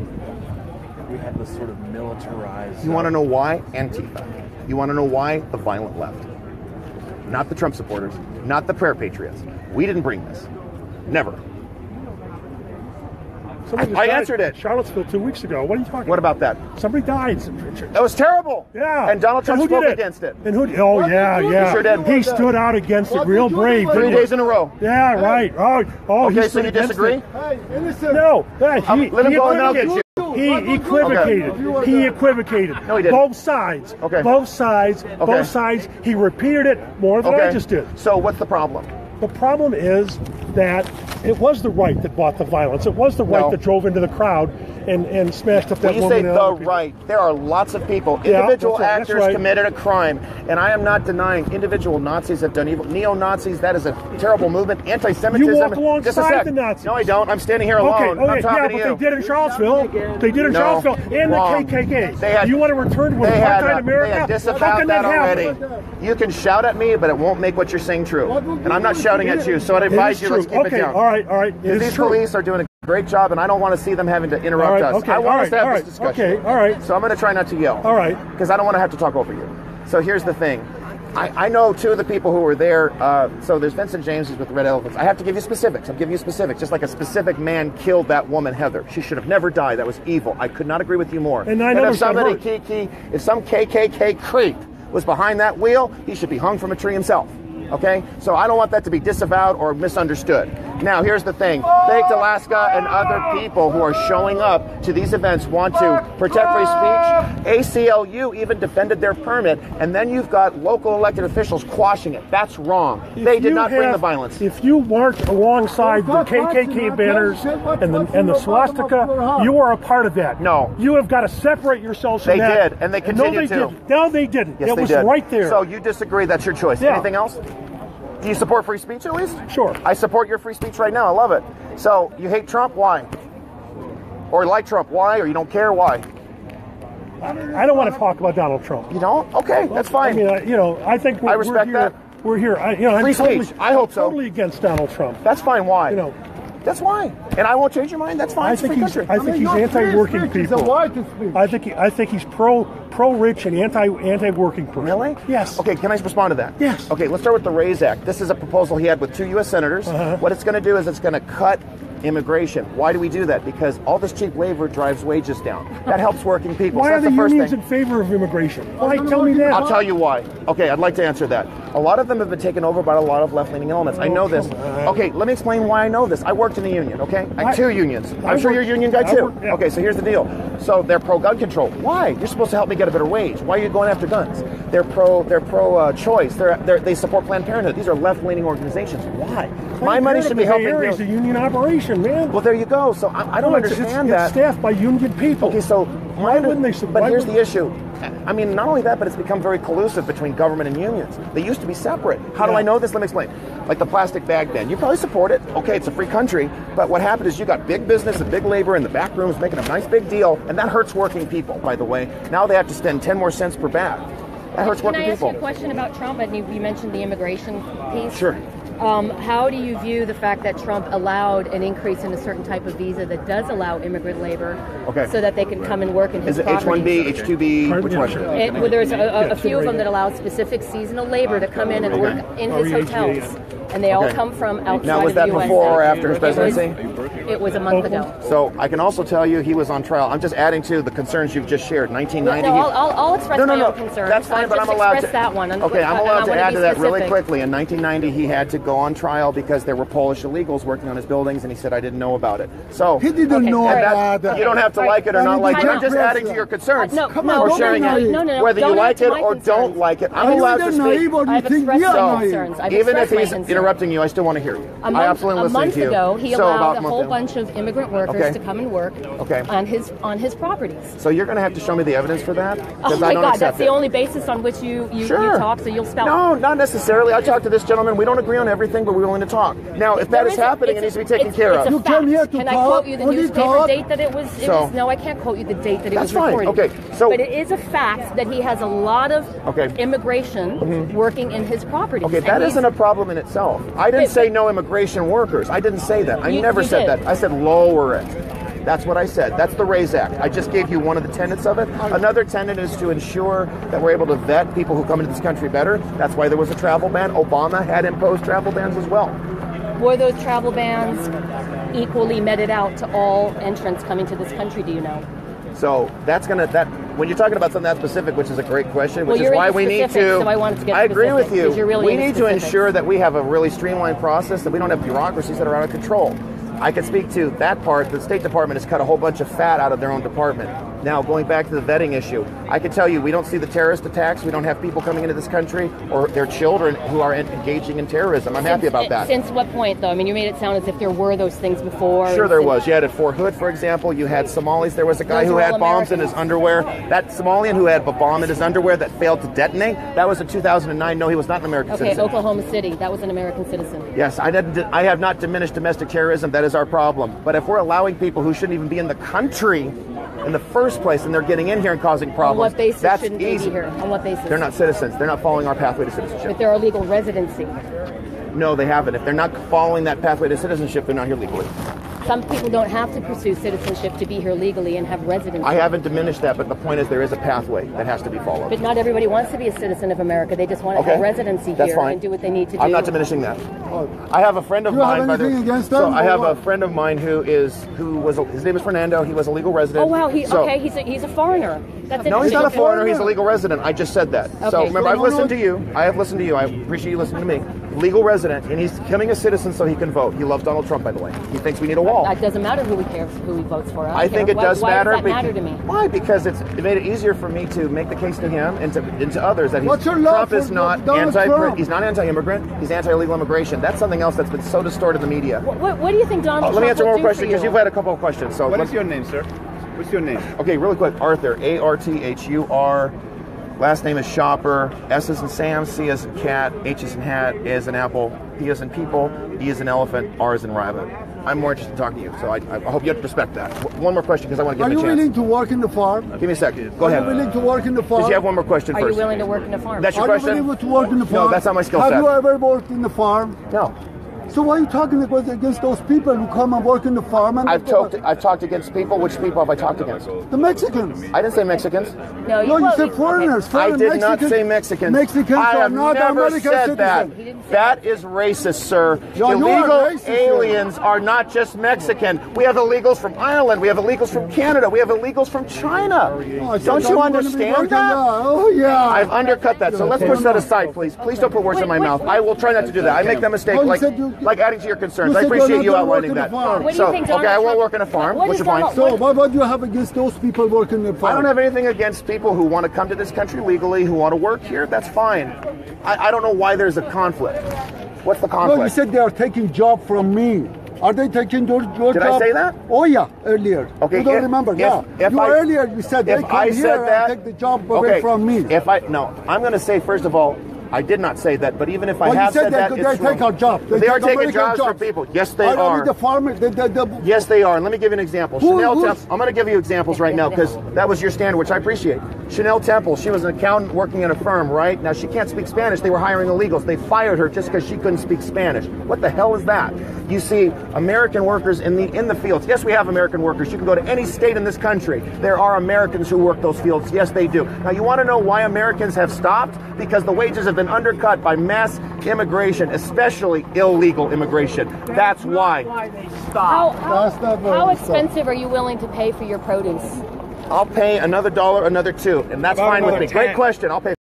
we have this sort of militarized... You want to know why? Antifa. You want to know why? The violent left. Not the Trump supporters, not the prayer patriots. We didn't bring this. Never. I answered it. Charlottesville 2 weeks ago. What are you talking about? What about that? Somebody died. That was terrible. Yeah. And Donald Trump spoke against it. And who? Oh, yeah. He sure did. He stood out against it real brave. 3 days in a row. Yeah, right. Oh. Okay, so you disagree? No. Let him go and I'll get you. He equivocated. Okay. He equivocated. No, he didn't. Both sides. Okay. Both sides. Okay. Both sides. He repeated it more than I just did. So what's the problem? The problem is that it was the right that brought the violence. It was the right that drove into the crowd and smashed up that woman. When you say the right, there are lots of people. Individual actors committed a crime. And I am not denying individual Nazis have done evil. Neo-Nazis, that is a terrible movement. Anti-Semitism. You walk alongside the Nazis. No, I don't. I'm standing here alone. I'm talking to you. But they did in Charlottesville. They did in Charlottesville. And wrong. the KKK. You want to return to apartheid America? They had disavowed that already. You can shout at me, but it won't make what you're saying true. And I'm not shouting at you, so I'd advise you, let's keep it down. All right. These police are doing a great job, and I don't want to see them having to interrupt us. I want us to have this discussion. Okay, all right. So I'm going to try not to yell. All right. Because I don't want to have to talk over you. So here's the thing. I know two of the people who were there. So there's Vincent James who's with Red Elephants. I have to give you specifics. I'm giving you specifics. Just like a specific man killed that woman, Heather. She should have never died. That was evil. I could not agree with you more. And I know if somebody, if some KKK creep was behind that wheel, he should be hung from a tree himself. Okay? So I don't want that to be disavowed or misunderstood. Now, here's the thing. Baked Alaska and other people who are showing up to these events want to protect free speech. ACLU even defended their permit, and then you've got local elected officials quashing it. That's wrong. They did not bring the violence. If you marched alongside the KKK banners and the swastika, you are a part of that. No. You have got to separate yourselves from that. They did, and they continue to. No, they didn't. Yes, it they was did. right there. So you disagree. That's your choice. Yeah. Anything else? Do you support free speech at least? Sure. I support your free speech right now. I love it. So you hate Trump? Why? Or like Trump? Why? Or you don't care? Why? I don't want to talk about Donald Trump. You don't? Okay, that's fine. I mean, I think I respect that. We're here. Free speech. I hope so. Totally against Donald Trump. That's fine. Why? That's why. And I won't change your mind. That's fine. I think he's anti-working people. I think he's pro-rich and anti-working person. Really? Yes. Okay, can I respond to that? Yes. Okay, let's start with the RAISE Act. This is a proposal he had with 2 U.S. senators. What it's going to do is it's going to cut immigration. Why do we do that? Because all this cheap labor drives wages down. That helps working people. Why so are the unions in favor of immigration? Why? Tell me that. I'll tell you why. Okay, I'd like to answer that. A lot of them have been taken over by a lot of left-leaning elements. I know this. Okay, let me explain why I know this. I worked in the union, okay? I had 2 unions. I'm sure you're a union guy too. Okay, so here's the deal. So they're pro-gun control. Why? You're supposed to help me get a better wage. Why are you going after guns? They're pro-choice. They support Planned Parenthood. These are left-leaning organizations. Why? My money should be helping. It's a union operation, man. Well, there you go. So I don't understand that. It's staffed by union people. Okay, so why wouldn't they? But here's the issue. I mean, not only that, but it's become very collusive between government and unions. They used to be separate. How do I know this? Let me explain. Like the plastic bag ban. You probably support it. Okay, it's a free country. But what happened is you got big business and big labor in the back rooms making a nice big deal, and that hurts working people, by the way. Now they have to spend 10 more cents per bag. That hurts working people. Can I ask you a question about Trump? And you mentioned the immigration piece. Sure. How do you view the fact that Trump allowed an increase in a certain type of visa that does allow immigrant labor so that they can come and work in his properties? Is it H-1B, H-2B? Which one? Well, there's a few of them that allow specific seasonal labor to come in and work in his hotels. And they all come from outside of the U.S. Now, was that before or after his presidency? It was a month ago. So I can also tell you he was on trial. I'm just adding to the concerns you've just shared. 1990. No, I'll express my own concerns. That's fine, but I'm allowed to. That one. Okay, I'm allowed to add to that really quickly. In 1990, he had to go on trial because there were Polish illegals working on his buildings, and he said, I didn't know about it. So he didn't know about that. You don't have to like it or not like it. I'm just adding to your concerns. Or sharing it. Whether you like it or don't like it, I'm allowed to speak. I've expressed my concerns. Even if he's interrupting you, I still want to hear you. I absolutely listen to you. A month ago, he allowed a whole bunch of immigrant workers to come and work on his properties. So you're going to have to show me the evidence for that? Oh my God, that's the only basis on which you talk, so you'll spell. No, not necessarily. I talked to this gentleman. We don't agree on everything, but we're willing to talk. Now, if that is happening, it needs to be taken care of. Can I quote you the newspaper date that it was? No, I can't quote you the date that it was reported. Okay, so but it is a fact that he has a lot of immigration working in his properties. Okay, that isn't a problem in itself. I didn't say no immigration workers. I didn't say that. I never said that. I said lower it. That's what I said. That's the RAISE Act. I just gave you one of the tenets of it. Another tenet is to ensure that we're able to vet people who come into this country better. That's why there was a travel ban. Obama had imposed travel bans as well. Were those travel bans equally meted out to all entrants coming to this country, do you know? So that's going to, when you're talking about something that specific, which is a great question, which is why we need to, so I wanted to get I agree with you. Really we need to ensure that we have a really streamlined process, that we don't have bureaucracies that are out of control. I can speak to that part. The State Department has cut a whole bunch of fat out of their own department. Now, going back to the vetting issue, I can tell you we don't see the terrorist attacks. We don't have people coming into this country or their children who are engaging in terrorism. I'm happy about that. Since what point, though? I mean, you made it sound as if there were those things before. Sure there was. You had at Fort Hood, for example. You had Somalis. There was a guy who had bombs in his underwear. That Somalian who had a bomb in his underwear that failed to detonate, that was in 2009. No, he was not an American citizen. Okay, Oklahoma City, that was an American citizen. Yes, I have not diminished domestic terrorism. That is our problem. But if we're allowing people who shouldn't even be in the country in the first place and they're getting in here and causing problems, on what basis that's shouldn't easy. They be here? On what basis? They're not citizens. They're not following our pathway to citizenship. But they're legal residency. No, they haven't. If they're not following that pathway to citizenship, they're not here legally. Some people don't have to pursue citizenship to be here legally and have residency. I haven't diminished that, but the point is there is a pathway that has to be followed. But not everybody wants to be a citizen of America. They just want to have residency That's here fine. and do what they need to do. I'm not diminishing that. I have a friend of mine. I have a friend of mine who was his name is Fernando. He was a legal resident. Oh wow, he's a foreigner. That's no, he's not a foreigner. He's a legal resident. I just said that. Okay. So remember, I've listened to you. I have listened to you. I appreciate you listening to me. Legal resident, and he's becoming a citizen so he can vote. He loves Donald Trump, by the way. He thinks we need a wall. That doesn't matter who he votes for. I think it does matter. Why does that matter to me? Why? Because it made it easier for me to make the case to him and to others that Trump is not he's not anti-immigrant. He's anti-illegal immigration. That's something else that's been so distorted in the media. What do you think Donald Trump Let me answer one will more do question for because you? you've had a couple of questions. So what is your name, sir? What's your name? Okay, really quick. Arthur, Arthur. Last name is Schaper. S is in Sam, C is in cat, H is in hat, A is in apple, P is in people, E is in elephant, R is in rabbit. I'm more interested in talking to you, so I hope you respect that. One more question because I want to give him a chance. Are you willing to work in the farm? Give me a second. Go ahead. Are you willing to work in the farm? Does you have one more question first? Are you willing to work in the farm? That's your question? Are you willing to work in the farm? No, that's not my skill set. Have you ever worked in the farm? No. So why are you talking against those people who come and work in the farm? And I've talked against people. Which people have I talked against? The Mexicans. I didn't say Mexicans. No, you said foreigners. I did not say Mexicans. Mexicans I are have not never American said that. citizens. That is racist, sir. You are Illegal racist, aliens are not just Mexican. We have illegals from Ireland. We have illegals from Canada. We have illegals from China. Don't you understand that? Oh, yeah. I've undercut that. So let's push that aside, please. Please don't put words in my mouth. I will try not to do that. I make that mistake like adding to your concerns. I appreciate you outlining that. So, okay, I won't work in a farm. What's your point? So, what do you have against those people working in the farm? I don't have anything against people who want to come to this country legally, who want to work here. That's fine. I don't know why there's a conflict. What's the conflict? No, you said they are taking job from me. Are they taking your job? Did I say that? Oh, yeah, earlier. Okay, you don't remember, earlier you said they come here and take the job away from me. I'm going to say, first of all, I did not say that, but even if I have said that, they take our job. They are taking jobs from people. Yes, they are. The farmer, yes, they are. And let me give you an example. Chanel Temple. I'm going to give you examples right now because that was your standard, which I appreciate. Chanel Temple, she was an accountant working in a firm, right? Now, she can't speak Spanish. They were hiring illegals. They fired her just because she couldn't speak Spanish. What the hell is that? You see American workers in the fields. Yes, we have American workers. You can go to any state in this country. There are Americans who work those fields. Yes, they do. Now, you want to know why Americans have stopped? Because the wages have been undercut by mass immigration, especially illegal immigration. That's why. How expensive are you willing to pay for your produce? I'll pay another $1, another $2, and that's fine with me. Great question. I'll pay.